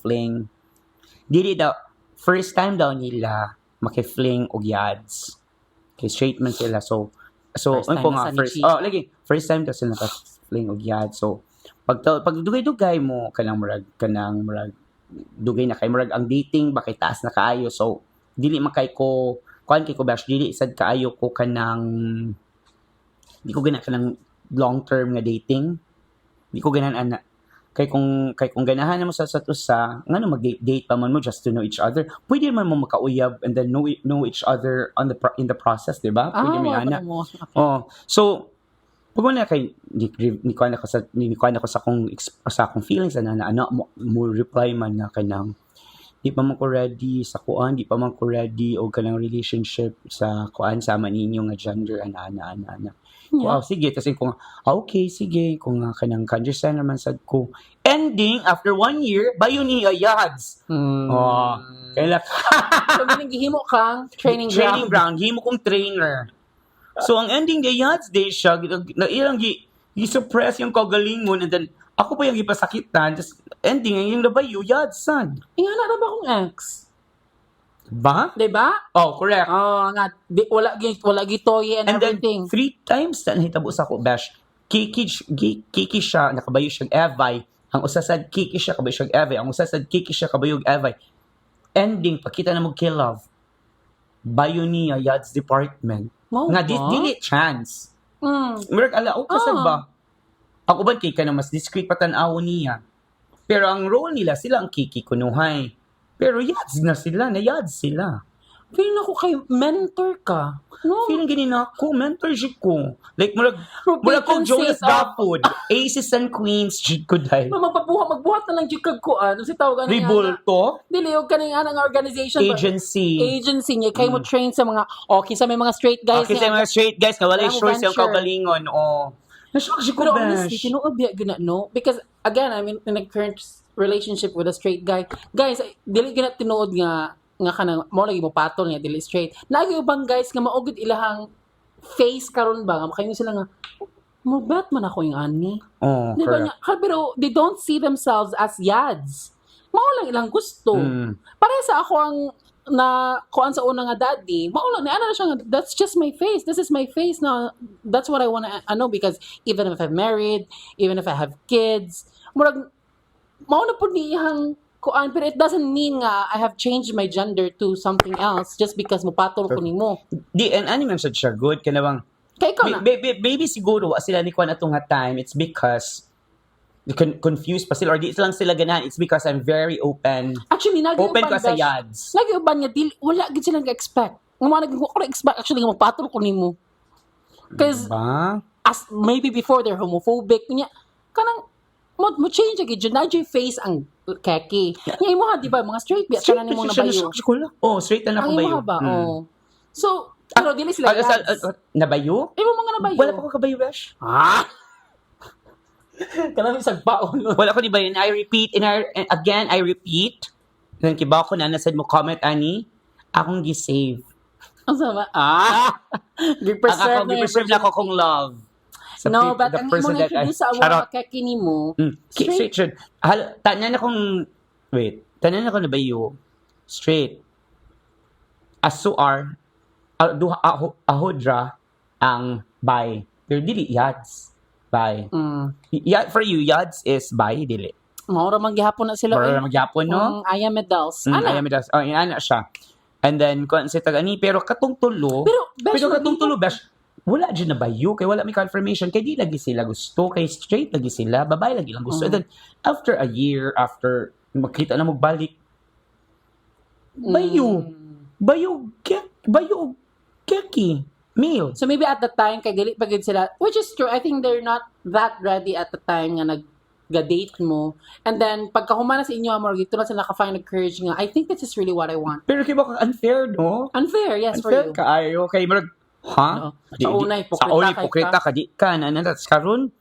dili daw first time daw nila maki-fling og yads. Okay, straight man sila. So first time daw sila naka-fling og yad. So, pag dugay-dugay mo, kanang murag, dugay na kay murag, ang dating, bakit taas na kaayo. So, dili makay ko, bash, dili isad kaayo ko di ko gana kanang long-term nga dating. Di ko ganan kay kung ganahan mo sa usa ngano mag-date pa man mo just to know each other, pwede man mo makauyab and then know each other in the process, di ba? Pwede may ana. So Pag wala kay ni ko na ko sa akong feelings na mo reply man na kanang di pa man ko ready sa kuan, di pa man ko ready o kanang relationship sa kuan sama ninyo nga gender ana. Wow, sige kasi kung okay sige kung kanang understand naman sad ko. Ending after 1 year bayo ni yads. Oh, kaya So, gihimo kang training ground. Himo kong trainer. So, ang ending day, yads day siya, na ilang i-suppress yung kagalingon, and then, ako pa yung ipasakitan, just ending, yung nabayo, yads, son. Ingana na ba akong ex? Ba? Diba? Oh, correct. Oh, nga, wala gitoy and everything. And then, 3 times na nahitabo sa ako, Besh, kiki siya, nakabayo siyang evay, ang usasad, kiki siya, kabayo siyang evay, ang usasad, kiki siya, kabayog evay. Ending, pakita na mag-kill love. Bayo niya, yads department. Wow, Nga, ba? dili chance. Mm. Murag alaw kasad ba? Ang uban kay ka na mas discreet patanaw niya. Pero ang role nila, sila ang kikikunuhay. Pero yads na sila, yads sila. Feeling ako kay mentor ka. No? Feeling ganin ako, mentorship ko. Like, murag ko Vacancies Jonas of- Dapod. Aces and Queens, jud ko dahil. Magbuhat na lang jud kag kuan. Si tawagan niya. Ribulto, Dili og kaning anang organization agency. agency niya kay mo train sa mga sa may mga straight guys. Okay, sa mga straight guys, na wala Walang sure siyang venture. kaugalingon. Oh. Nashock siya ko, Pero honestly, Besh. tinuod gina no because again I'm in a current relationship with a straight guy. Guys, dili gina tinuod nga kanang mo lagi mo patol niya dili straight. Lagi ubang guys nga maugid ilahang face karon ba nga makaingon sila nga mo bet man ako yung ani. Oh, Di ba correct. niya? Pero they don't see themselves as yads. Mao lang ilang gusto. Mm. Pare sa ako ang na kuan sa una nga daddy, mao lang ni ana na siya nga, that's just my face. This is my face now. That's what I want to know because even if I'm married, even if I have kids, murag mao na pud ni iyang kuan pero it doesn't mean nga I have changed my gender to something else just because mupatol ko nimo. Di, and ano man siya good, ka na bang, Kay ikaw na. maybe siguro, wa sila ni Kwan atong nga time, it's because, confused pa sila, or di lang sila ganahan, it's because I'm very open. Actually, Open ka sa yads. Lagi uban nga dili wala gid sila ka-expect. Nga mga naging ko expect actually nga mapatol ko nimo. Cause Ba? as maybe before they're homophobic kunya kanang mo change agad yun na face ang keki. Nga imo ha di ba mga straight biya Straight kana nimo pa siya, nabayo. nashock ko lang. Oh, straight na Ang ako imo ha ba? Oh. So pero dili sila yads. Nabayo? Imo mga nabayo. Wala pa ko kabayo, Besh. Ah. Kanang isang baon. Wala ko ni bayo. And I repeat, and again, I repeat, nang kibaw ko na nasad mo comment, ani, akong gisave. Ang sama. Ah. Ang ako, gipreserve na ako kong love. Sa No, but the ang person imong that I- introduce sa Charot. awa keki nimo. Straight. Tanan akong, tanan ako na bayo. Straight. Asuar, ahodra, ang bi. Pero dili, yads. Bi. For you, yads is bi, dili. Maura man gihapon na sila. Para magyapon, no? Aya medals. Ayaw mo das. Oh, ana siya. And then, kung si tagani, pero katong tulo, Pero katong tulo, Besh, wala dyan na bayo, kay wala may confirmation, kay di lagi sila gusto, kay straight lagi sila, babae lagi lang gusto. And then, after a year, after makita na magbalik, bayo, keki, male. So maybe at the time kay dili pa gid sila, which is true. I think they're not that ready at the time nga nag-date mo. And then pagkahumana sa inyo amor gito na sila ka-find a courage nga. I think this is really what I want. Pero kaya baka unfair, no? Unfair, yes, for Unfair you. ka, ayo, kay marag, ha? No. Sa una, Sa una, hipokrita ka, di ka, that's karon.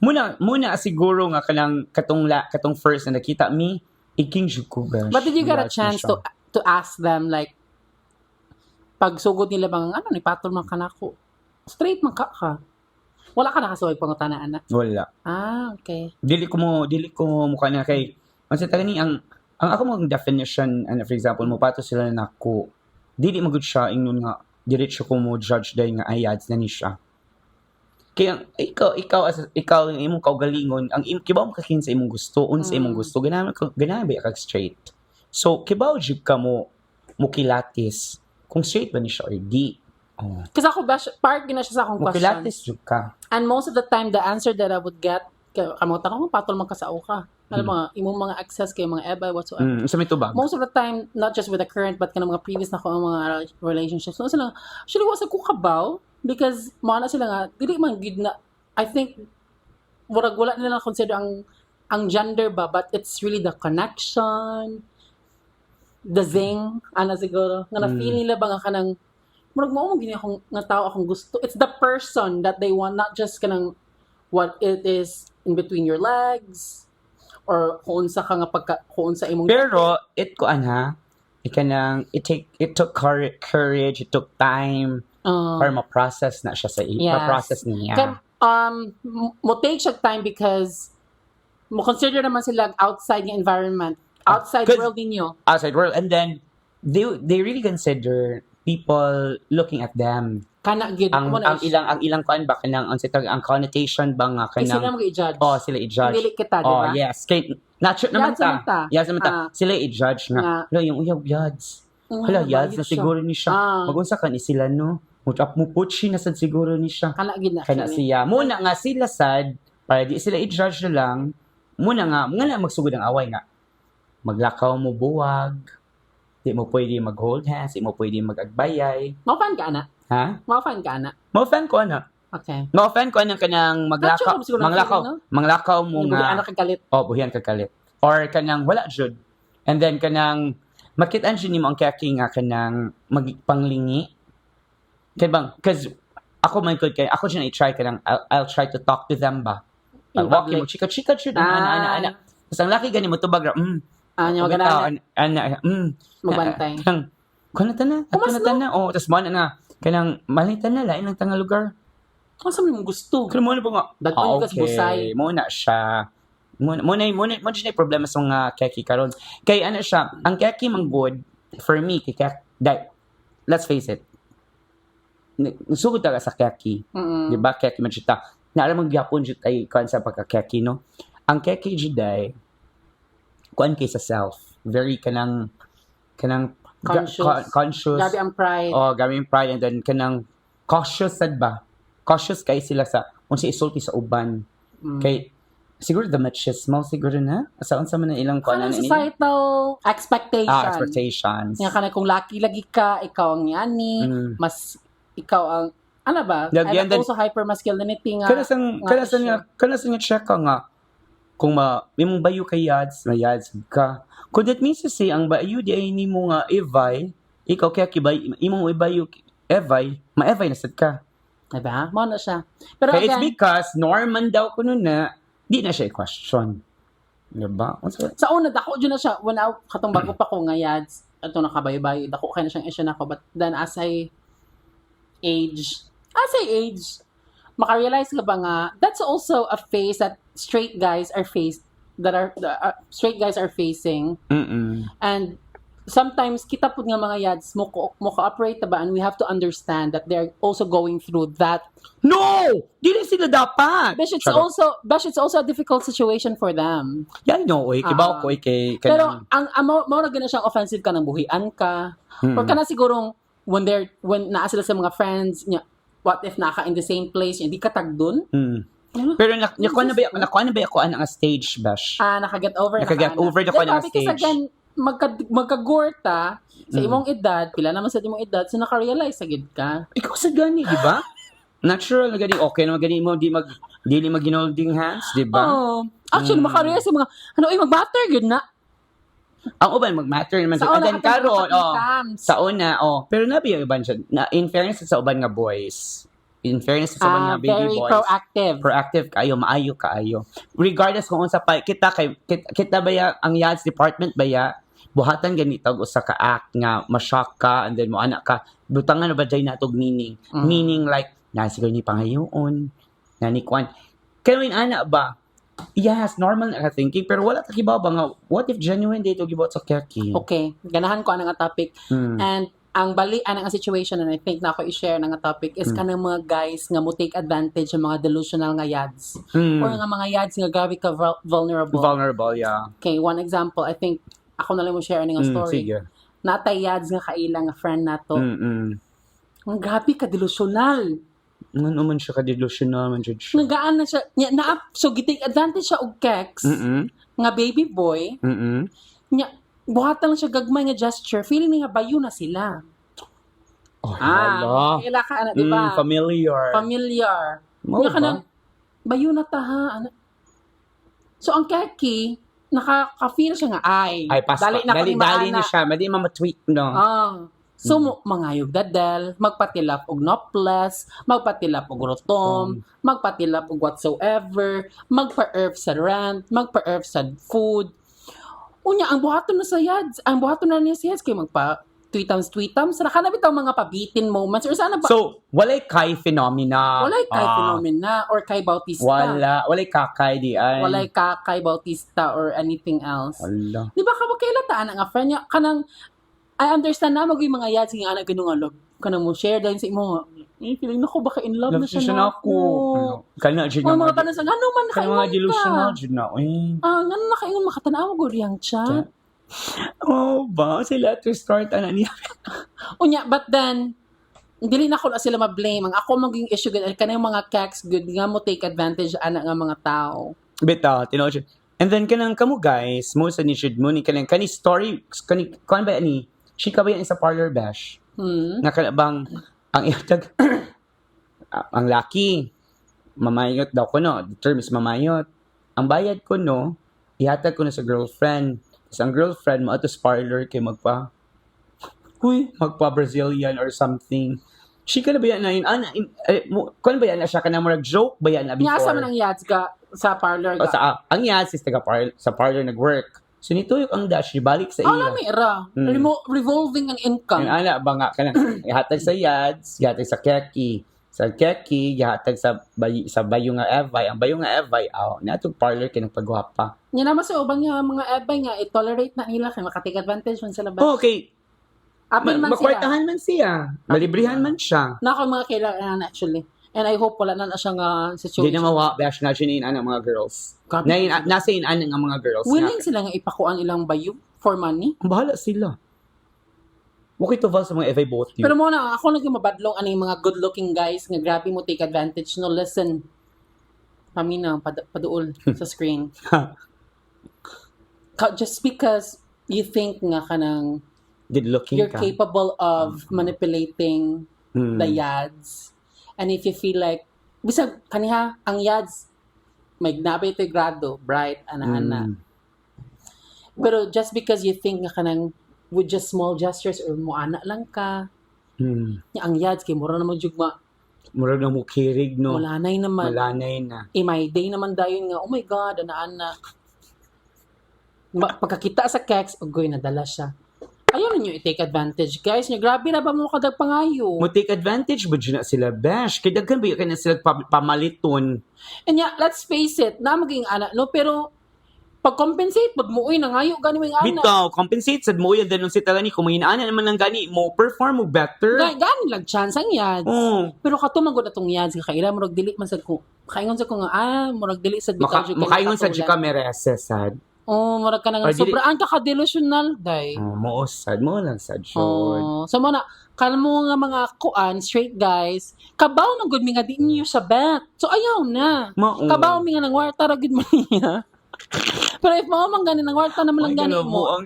Muna siguro nga katong first na nakita mi, iking ko, Besh. But did you get a Yes, chance siya. to ask them like pag sugod nila bang ano ni patol man kanako. Straight man ka. Wala ka nakasuwag pangutanaan na. Wala. Ah, okay. Dili ko mukha na kay kasi tagani ang ako mong definition for example mo pato sila na nako dili magud siya ingnon nga diretso ko mo judge day nga ayads na ni siya kaya ikaw ang imong kaugalingon ang kibaw mo kakin sa imong gusto unsa imong gusto ganahan ba ka straight so kibaw jud ka mo kilatis kung straight ba ni siya or di. Oh. Kasi ako, part gina siya sa akong question. Mukilatis jud ka. And most of the time, the answer that I would get, kamutan ko, patol man kasao ka. Alam mo, imong mga access kay mga ebay, whatsoever. Sa may tubag. Most of the time, not just with the current, but kanang mga previous na ko ang mga relationships. So sila, actually, wasa ko kabaw, because mga na sila nga, dili man gid na, I think wala nila consider ang gender ba, but it's really the connection, the zing, siguro, nga na-feel nila ba nga kanang, murag mo gini akong, nga tao akong gusto. It's the person that they want, not just kanang what it is in between your legs, or kung sa ka nga kung sa imong... Pero, it took courage, it took time, para ma-process na siya ma-process niya. Mo take siya time because mo consider naman sila outside the environment, outside world ninyo. Outside world, and then they really consider people looking at them. Kana gid ang ilang kuan ba kanang ang connotation ba nga kanang sila mag-i-judge. Sila i-judge. Pili kita, di ba? Yes. Kay natural naman ta. Yes naman ta. Sila i-judge nga. Hala yung uyab yads. Hala yads na siguro ni siya. Magunsa ka ni sila no. Mutap mo putsi na sad siguro ni siya. Kana gid na. Kana siya. Muna nga sila sad para di sila i-judge na lang. Muna nga magsugod ang away nga. Maglakaw mo buwag. Di mo pwede mag-hold hands, di mo pwede mag-agbayay. Mao-fan ka ana? Ha? Mao-fan ka ana? Mao-fan ko ana. Okay. Mao-fan ko ana kanang manglakaw mo nga. Buhian kagalit. Buhian kagalit. Or kanang wala jud. And then kanang makitaan siya nimo ang kaki nga kanang magpanglingi. Kaya bang, because ako siya na-try kanang I'll try to talk to them ba. Walking mo, chika-chika siya. Ana. Tapos ang laki gani mo tubag magbantay. Kunata na. Tapos mo na. Kanang malitan na lain ng tanga lugar. Kung saan mo gusto? Kaya mo na po nga. Dagpon kas busay. Muna siya. Muna siya na problema sa mga keki karon. Kay ano siya, ang keki mang good for me, let's face it. Sugod talaga sa keki. Di ba? Keki man siya. Naalam ang gyapon siya tayo kuan sa pagka-keki, no? Ang keki juday, kuan kay sa self. Very kanang conscious. Gabi ang pride. Gabi ang pride. And then kanang cautious sad ba? Cautious kay sila sa kung si isulti sa uban. Kay siguro the machismo siguro na. Saan sa man ilang kuan na societal expectations. Nga kanang kung lucky lagi ka, ikaw ang yani, mas ikaw ang ano ba? And also hypermasculinity nga. Kanasan nga check ka nga. Kung imong bayo kay yads, may yads ka. Kung that means to say, ang bayo di ay nimo nga evay, ikaw kaya kibay, imong ibayo evay, ma-evay na sad ka. Diba? Mo na siya. Pero kaya it's because Norman daw ko nun na, di na siya i-question. Diba? Sa una, dako dyan na siya. Katong bago pa ko nga yads, ito nakabayo-bayo, dako kaya na siyang issue na ako. But then as I age, maka-realize ka ba nga, that's also a phase that straight guys are facing. And sometimes kita pud nga mga yads mo cooperate ba, and we have to understand that they're also going through that. No, dili sila dapat. But it's also a difficult situation for them. Yan no, kibaw ko kay pero ang mo na gina siyang offensive ka nang buhian ka. Or kana sigurong when naa sila sa mga friends niya, what if naka in the same place, hindi ka tag dun? Pero nakuha na ba ako ang stage bash? Nakaget over na ang stage. Because again, magkagorta sa imong edad, pila naman sa imong edad, so naka-realize sagid ka. Ikaw sa gani, di ba? Natural na gani, okay naman gani mo, dili mag-ginolding hands, di ba? Actually, maka-realize sa mga, mag-matter, good na. Ang uban mag-matter naman sa then karon sa una pero nabi yung iban siya na in fairness sa uban nga boys nga baby very boys proactive maayo kaayo regardless kung unsa pa kita ba ang yads department ba buhatan ganito usa ka act nga ma-shock ka and then mo anak ka butangan na ba day natog meaning like na siguro ni pangayoon na ni kwan kaya ana ba. Yes, normal na thinking pero wala ka kibaw ba nga what if genuine dito gibot sa keki? Okay, ganahan ko ang topic. And ang ang situation and I think na ako i-share nga topic is kanang mga guys nga mo take advantage ng mga delusional nga yads. Or nga mga yads nga gabi ka vulnerable. Vulnerable, yeah. Okay, one example, I think ako na lang mo share nga story. Sige. Natay yads nga kaila nga friend nato. Ang gabi ka delusional. Ano man siya ka-delusional man jud siya. Nagaan na siya. So, gitake advantage siya og kex. Nga baby boy. Buhatan lang siya gagmay nga gesture. Feeling nga bayo na sila. Hala. Kila ka na, di ba? Familiar. Nga ka nang, bayo na ta ha. Ano? So ang keki, nakaka-feel siya nga ay Dali na siya, madi ma-tweet no. So mangayog dadal, magpatilap og noplas, magpatilap og rotom, magpatilap og whatsoever, magpa-earth sa rent, magpa-earth sa food. Unya ang buhaton na sa yads, ang buhaton na niya sa yads kay magpa tweetams, ra kana bitaw mga pabitin moments or sana ba? So, walay kay phenomena. Walay kay phenomena or kay Bautista. Walay kakay di ay. Walay ka kay Bautista or anything else. Wala. Di ba kapag kailataan nga friend niya, kanang, I understand na mag mga yads nga anak ginungalog. Kanang mo share din sa imo. Feeling na ko baka in love na siya na ako. Kana dyan mga tanong sa, ano man Kana mga delusional dyan na. Ano nakaingon makatanaw mo guriyang chat. Ba? Sila to start niya. Unya, but then, dili na ko na sila ma-blame. Ang ako maging issue gud kanang mga keks good nga mo take advantage ana nga mga tao. Beta, tinood siya. And then kanang kamo guys, mo sa ni should mo ni kanang kani story kani kan ba ani? Chika ba yan sa parlor bash? Nakalabang ang ihatag ang laki mamayot daw ko no. The term is mamayot. Ang bayad ko no, ihatag ko na sa girlfriend. Tapos ang girlfriend mo ato sa parlor kay magpa Brazilian or something. Chika na ba yan na yun? Kung ba yan na siya ka na murag joke ba yan na before? Nyasa man ang yads ka sa parlor ka. Ang yads is sa parlor nag-work. So nito yung ang dash, ibalik sa iya. Mira. Revolving ang income. Yung ana ba nga, kanang ihatag sa yads, ihatag sa keki. Sa keki, ihatag sa bayo nga evay. Ang bayo nga evay, natong parlor kinang pagwapa. Yan naman sa ubang nga mga evay nga, i-tolerate na nila kaya makatake advantage man sila ba? Okay. Apil man Makwartahan man siya. Malibrihan man siya. Nako mga kailangan actually. And I hope wala na siya nga situation. Hindi na mawa-bash na siya ang mga girls. Nasa inaan ng mga girls. Willing sila nga ipakuan ilang bayo for money? Ang bahala sila. Okay to sa mga FA both you. Pero muna, ako naging mabadlong ano yung mga good-looking guys nga grabe mo take advantage. No, listen. Kami na, paduol sa screen. Just because you think nga kanang good-looking you're capable of manipulating the yads. And if you feel like, bisag, kaniha, ang yads, may gnabay ito grado, bright, ana-ana. Pero just because you think nga kanang with just small gestures or muana lang ka, ang yads, kay mura naman jugma. Mura na mo kirig, no? Malanay naman. Malanay na. My day naman dayon nga, oh my God, ana-ana. Pagkakita sa keks, ugoy, nadala siya. Ayaw ninyo i-take advantage, guys. Grabe na ba mo kadag pangayo? Mo take advantage ba dyan na sila, bash? Kaya daghan ba yun na sila pamaliton? And yeah, let's face it, na maging anak, no? Pero, pag-compensate, pag muuwi na ngayo, gani mo yung anak. Bitaw, compensate sa mo yan din si Talani. Kung may inaanan naman ng gani, mo perform mo better. Gani lang chance ang yads. Pero katumagod na itong yads, kakaila, murag dili man sa ko. Kaingon sa ko nga, murag dili sa bitaw. Makaingon sa Jika Mereses, sad. Murag ka na nga. Sobraan ka ka-delusional, day. Mo lang sad, sure. So, muna, kala mo nga mga kuan, straight guys, kabaw ng good mi nga di niyo sa bet. So, ayaw na. Kabaw mi nga ng warta, ragid mo niya. Pero if mo man ganin ng warta naman lang ganin mo,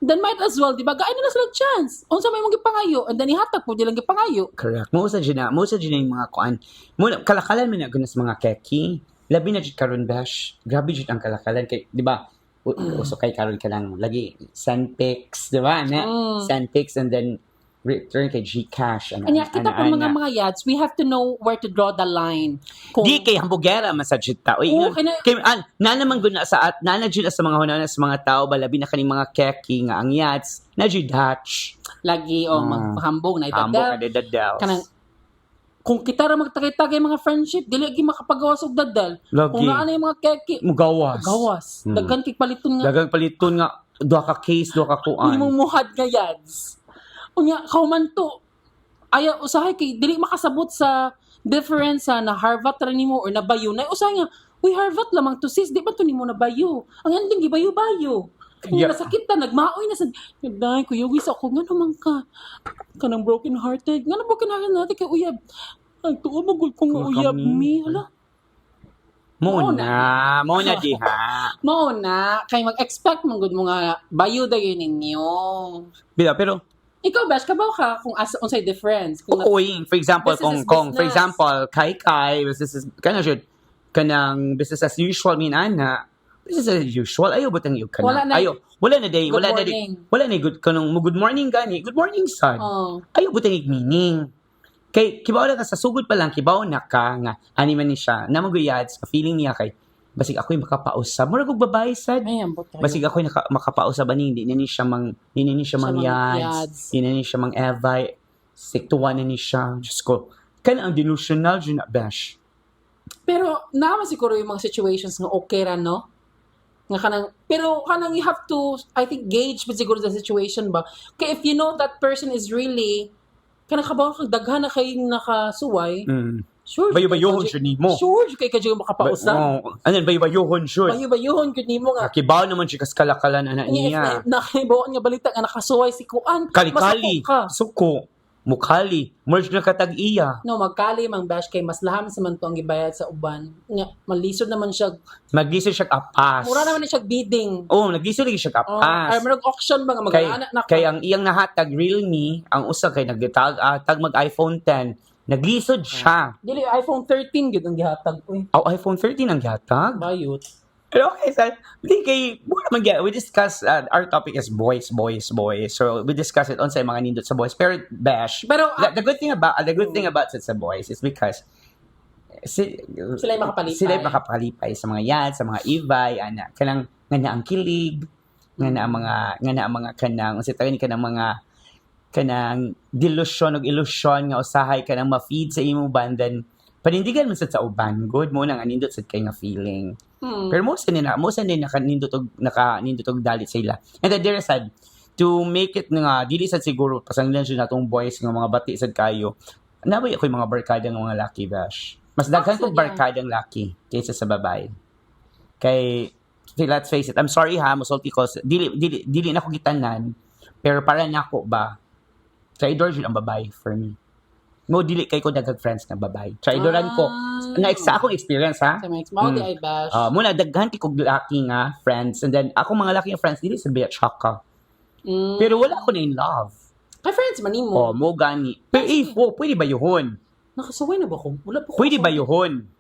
then might as well, di ba? Gain na sila chance. Unsa may mong gipangayo, and then ihatag po dilang gipangayo. Correct. Mo sa dyan yung mga kuan. Kalakalan mo na sa mga keki. Labi na dyan karon bash. Grabe dyan ang kalakalan. Kay, di ba? Uso kay karon ka lang lagi send pics, di ba? Send pics and then return kay GCash. Kanya kita po mga yads, we have to know where to draw the line. Di kay hambugera masajit ta. Kay na naman guna sa sa mga hunana sa mga tao balabi na kaning mga keki nga ang yads na Dutch. Lagi maghambog na idadal. Kanang kung kita ra magtagay-tagay mga friendship, dili gi makapagawas og dadal. Kung naa na yung mga keki, gawas. Daghan kay paliton nga. Duha ka case, duha ka kuan. Imong muhad nga yads. Unya, kauman to, ayaw, usahay kay, dili makasabot sa difference na harvat ra nimo or nabayo. Na usahay nga, uy, harvat lamang to sis, di ba to nimo nabayo? Ang ending, gibayo-bayo. Kaya nasakit ta, nagmaoy na sa, nagdahay, kuya, wis ako, nga naman ka. Kanang broken hearted. Nga na broken hearted natin kay uyab. Ay, tuwa magul kong uyab mi. Hala. Muna diha. Muna, kay mag-expect man gud mo nga bayo dayon ninyo. Pero ikaw bash kabaw ka kung unsay difference kung for example kung for example kai this is kana should kanang business as usual ana. Business as usual ayo butang yung kana. Wala na- Wala na day, Good wala na day. morning. Wala na good kanang good morning gani. Good morning son. Oh. Ayaw butang yung meaning. Kay kibaw na ka sa sugod pa lang kibaw na ka nga ani man ni siya na magayads ka feeling niya kay basig ako'y makapausab mura kog babae sad. Ay, ambot tayo. Basig ako'y makapausab ani hindi na ni siya mang yads, hindi na ni siya mang evay siktuan na ni siya. Diyos ko. Kana ang delusional dyan na bash. Pero naman siguro yung mga situations nga okay ra, no? Nga kanang, pero kanang you have to, I think, gauge ba siguro the situation ba? Kaya if you know that person is really, kanang kabaw kag daghan na kayong nakasuway, sure. Bayo-bayohon siya ni mo. Sure, kay kadyo makapausap. Ano, bayo-bayohon siya. Bayo-bayohon gud nimo nga. Kibaw naman siya kaskalakalan ana niya. Nakaibawan nga balita nga nakasuway si Kuan. Kali-kali, Masako ka. suko, mukhali, merge na katag-iya. No, magkali mang bash kay mas laham sa man to ang gibayad sa uban. Nga malisod naman siya. Maglisod siya kapas. Mura naman siya bidding. Oh, naglisod lagi siya Oh, ay kapas. marag auction ba nga Kay, mag-anak na kay ang iyang nahatag Realme, ang usa kay nagtag mag iPhone 10, naglisod siya. Dili iPhone 13 gud ang gihatag uy. Oh, iPhone 13 ang gihatag. Bayot. Pero okay, sir. Hindi kay, we discuss, our topic is boys. So, we discuss it on sa mga nindot sa boys. Pero, bash. Pero The good thing about it sa boys is because sila yung makapalipay. Sila yung makapalipay sa mga yads, sa mga ibay, ana. Kanang, nga ang kilig, nga na ang mga kanang, kasi tayo ni kanang mga, kanang delusion o illusion nga usahay kanang ma-feed sa imo bandan. Panindigan mo sa uban, good mo nang anindot sa kay nga feeling. Pero mo sa nakanindot og dalit sa ila. And then there sad to make it nga dili sad siguro pasanglan siya natong boys nga mga bati sad kayo. Naboy ako'y mga barkada ng mga lucky bash. Mas daghan kong barkadang lucky kaysa sa babae. Kay let's face it, I'm sorry ha, musulti ko. Dili na ko gitanan, pero para nako ba traidor jud ang babae for me. Mo dili kay ko daghang friends nga babae. Traidoran ko. Na sa akong experience ha. Sa mga small di ay bash. Muna daghan kay kog laki nga friends and then ako mga laki nga friends dili sa bitch ka. Pero wala ko na in love. Kay friends man nimo. Mo gani. Pero pwede ba yun? Nakasuway na ba ko? Wala pa ko. Pwede ba yun?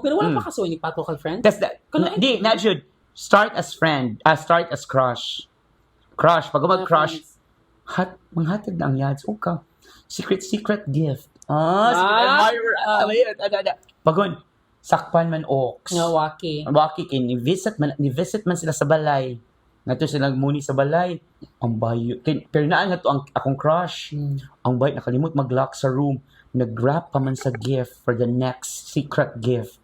Pero wala pa kasuway ni Pato kay friends. That's that. Di, not should start as friend, start as crush. Crush, pag mag-crush, manghatag na ang yads. Okay. Secret gift. Secret admirer. Pagon, sakpan man ox. Nga waki. Waki kay ni-visit man sila sa balay. Nato sila muni sa balay. Ang bayo. Pero naan nga to ang akong crush. Ang bayo, nakalimot mag-lock sa room. Nag-wrap pa man sa gift for the next secret gift.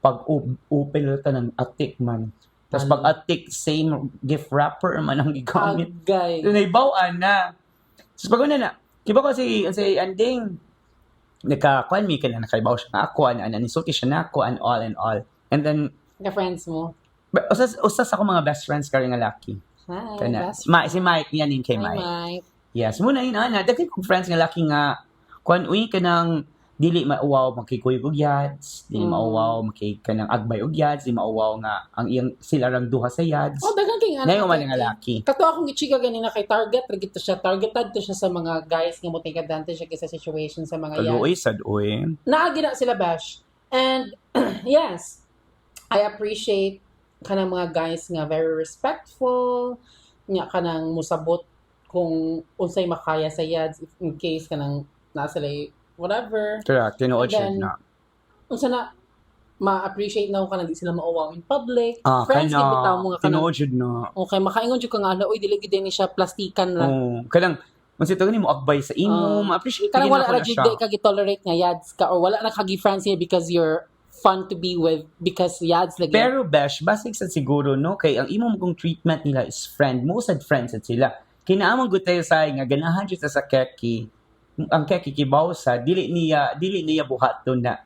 Pag open na ng atik man. Tapos pag atik, same gift wrapper man ang gigamit. Agay. Naibawaan na. Tapos pag na, kiba ko si Anding, nakakuan mi ka na, nakaibaw siya na ako, nisulti siya na ako, and all. And then, Kay friends mo. usas ako mga best friends ka rin nga laki. Hi, Kana. best Si Mike, yan yung kay Hi, Mike. Mike. Yes, muna yun, daghan kong friends nga laki nga, kuan uy ka ng, dili mauwaw makikuyog og yads, dili mauwaw kanang agbay og yads, dili mauwaw nga ang iyang sila rang duha sa yads. Daghang kay nga. Nayo man nga laki. Kato akong gichika ganina kay targeted to siya sa mga guys nga mo tingkadante siya kaysa situation sa mga yan. Uy, sad uy. Naagi na sila bash. And yes, I appreciate kanang mga guys nga very respectful, nya kanang musabot kung unsay makaya sa yads if in case kanang nasa whatever. Correct, tinuod siya And then, na. Unsa na ma-appreciate na ko kanang di sila mauwaw in public. Kaya Friends gid bitaw mo nga kanang tinuod siya na. okay, makaingon jud ka nga uy dili gid ni siya plastikan ra. Kanang, Kasi ito mo akbay sa imo, ma-appreciate Kanang ka wala na ra siya. jud ka gi-tolerate nga yads ka or wala na ka gi-friends niya because you're fun to be with because yads lagi. Pero besh, basig sa siguro no kay ang imo mong treatment nila is friend, mo sad friends at sila. Kinaamang gud tayo sa nga ganahan jud sa keki. Ang keki kibaw sa dili niya buhaton na.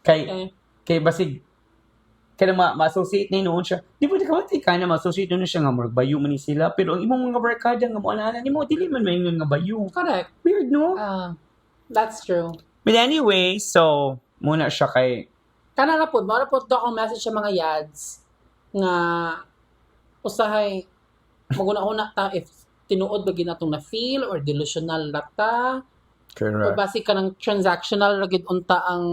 Kay basig kaya ma-associate na noon siya. Di ba di ka na ma-associate na siya nga murag bayo man ni sila. Pero ang imong mga barkada nga mo ana nimo dili man maingon nga bayo. Correct. Weird no? That's true. But anyway, so muna siya kay Kana na po do akong message sa mga yads nga usahay maguna-una ta if tinuod ba ginatong na feel or delusional lata. O correct. basi ka ng transactional ra gid unta ang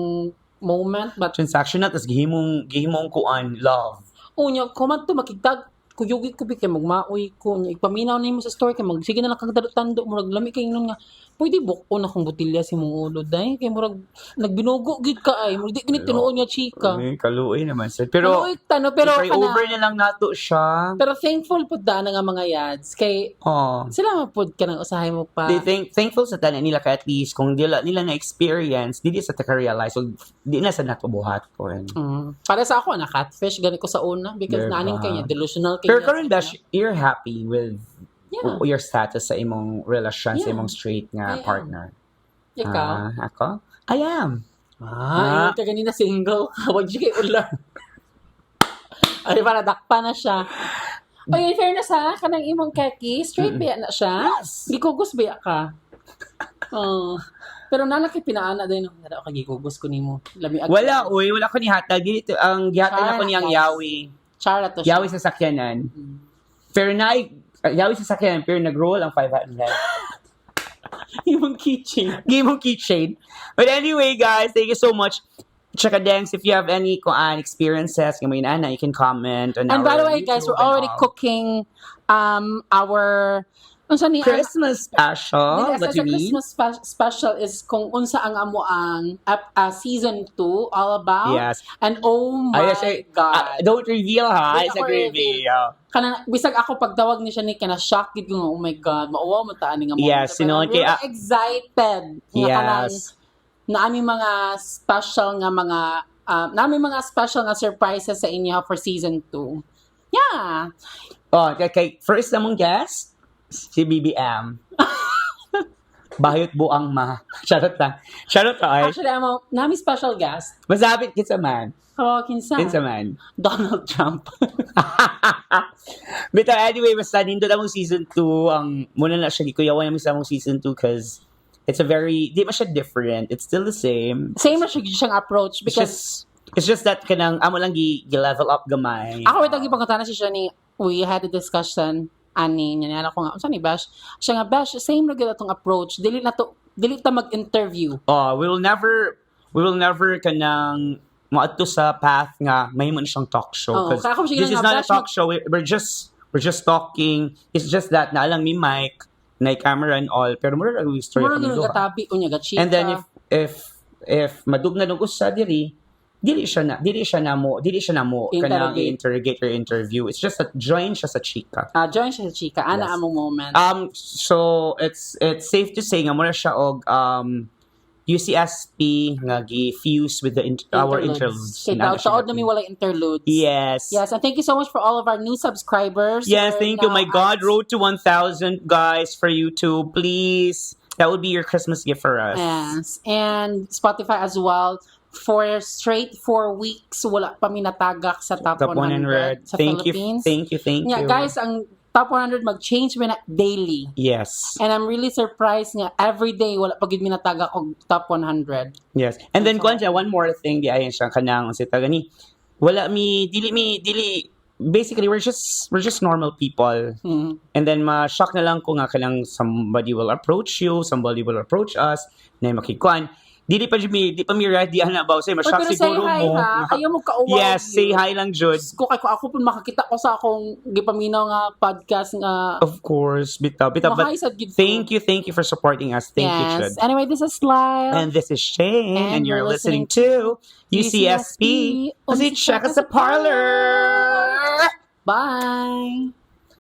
moment, but Transactional, tas gihimong kuan, love. unya, kuman to makigtag, kuyugi ko kay magmaoy ko, nya ipaminaw na mo sa store, kay sige na lang kang tando, murag lami kay nun nga, pwede bukon akong botilya si mong ulo, dahil kay murag, nagbinugo gid ka ay, murag di ganit tinuon nga chika. Ay, kaluoy naman sir. Pero, Kaluoy tano, pero try over na lang nato siya. pero thankful po na nga mga yads, kay Oh. sila mapod ka ng usahay mo pa. They thankful sa tanan nila kay at least kung nila na experience, dili sa taka-realize, so di na sa natubuhat ko. Para sa ako, na catfish, ganit ko sa una, because Diba? naaning kanya, delusional Pero kanya. karon dash, you're happy with Yeah. your status sa imong relasyon sa Yeah. imong straight nga I am. partner. Ikaw? Ako? I am. Yung ka ganina single. Huwag siya kay ular. Ay, para dakpa na siya. O in fairness ha, kanang imong kaki, straight biya na siya. Yes. Gikugos biya ka. Pero nalaki pinaana din. Nara ka gikugos ko nimo. Lami Wala, wala ko ni hatag. Dito, ang gihatag ako niyang Guys. yawi. Chara to siya. Yawi sa sakyanan. Pero yawi sa sakyanan, pero nag-roll ang 500. Imong kitchen. Game of keychain. But anyway, guys, thank you so much. Chaka Dengs, if you have any experiences, you can comment on And by the our way, guys, we're YouTube and already all. cooking our unsa ni Christmas special. Dili, What sa you mean? Christmas special is kung unsa ang amo ang season 2 all about. Yes. And oh my God. Don't reveal, ha? Hindi It's a ako reveal. Kanang bisag ako pagtawag ni siya ni kana shock gid ko nga, oh my God, mauwaw man ta ani nga mo. Yes, you know, We're kaya- excited. Nga kanang Yes. naami mga special nga mga naami mga special nga surprises sa inyo for season 2. Yeah. Oh, kay first namong guest, si BBM. Bahayot buang ma. Charot lang. Charot ka, ay. Actually, amo naami special guest. Masabit kitsa man. Oh, kinsa? Kinsa man. Donald Trump. But anyway, basta nindot among season 2, ang muna na siya, gikuyawan namin sa among season 2 because it's a very, di ba siya different? It's still the same. Same na siya siyang approach because It's just that kanang amo lang gi-level up gamay. ako wait lagi pagkatana siya ni we had a discussion ani niya ko nga unsa ni Bash siya nga Bash same ra gyud atong approach dili ta mag-interview. Oh, we will never kanang maadto sa path nga mahimo na siyang talk show Oo, because kaya ako siya this is nga, not a Bash, talk show. We're just talking. It's just that na lang mi mic, na camera and all, pero mura ra we story Mura kami gyud duha. gatabi unya gachika. And then if madugna og usa diri, dili siya na mo kanang interrogate or interview. It's just that join siya sa chika. join siya sa chika ana Yes. among moment. So it's safe to say nga mura siya og UCSP nga gi-fuse with our interludes. Kay daw taod na mi wala interludes. Yes. Yes, and thank you so much for all of our new subscribers. Yes, We're thank you. now My God, at- road to 1,000 guys for YouTube. Please. That would be your Christmas gift for us. Yes, and Spotify as well. For straight 4 weeks, wala pa mi natagak sa top 100 sa Thank Philippines. you. Thank Yeah, you. guys, ang top 100 mag-change na daily. Yes. And I'm really surprised nga every day wala pa gid mi natagak og top 100. Yes. And then So- kuan siya, one more thing di ayon siya kanang si tagani. Wala dili basically we're just normal people. Hmm. And then ma-shock na lang ko nga kanang somebody will approach you, somebody will approach us, na makikuan. Di pa mi ready ana about say Oy, ma-shock pero say siguro hi mo. ha. Ayaw mo kauwaw. Yes, say hi lang jud. Ko kay ko ako pun makakita ko sa akong gipaminaw nga podcast nga Of course, bitaw. But mahay sad gid ko. thank you for supporting us. Thank you, Yes. Chud. Anyway, this is Lyle. And this is Shane, and you're we're listening to UCSP. Kasi check us a parlor. Bye.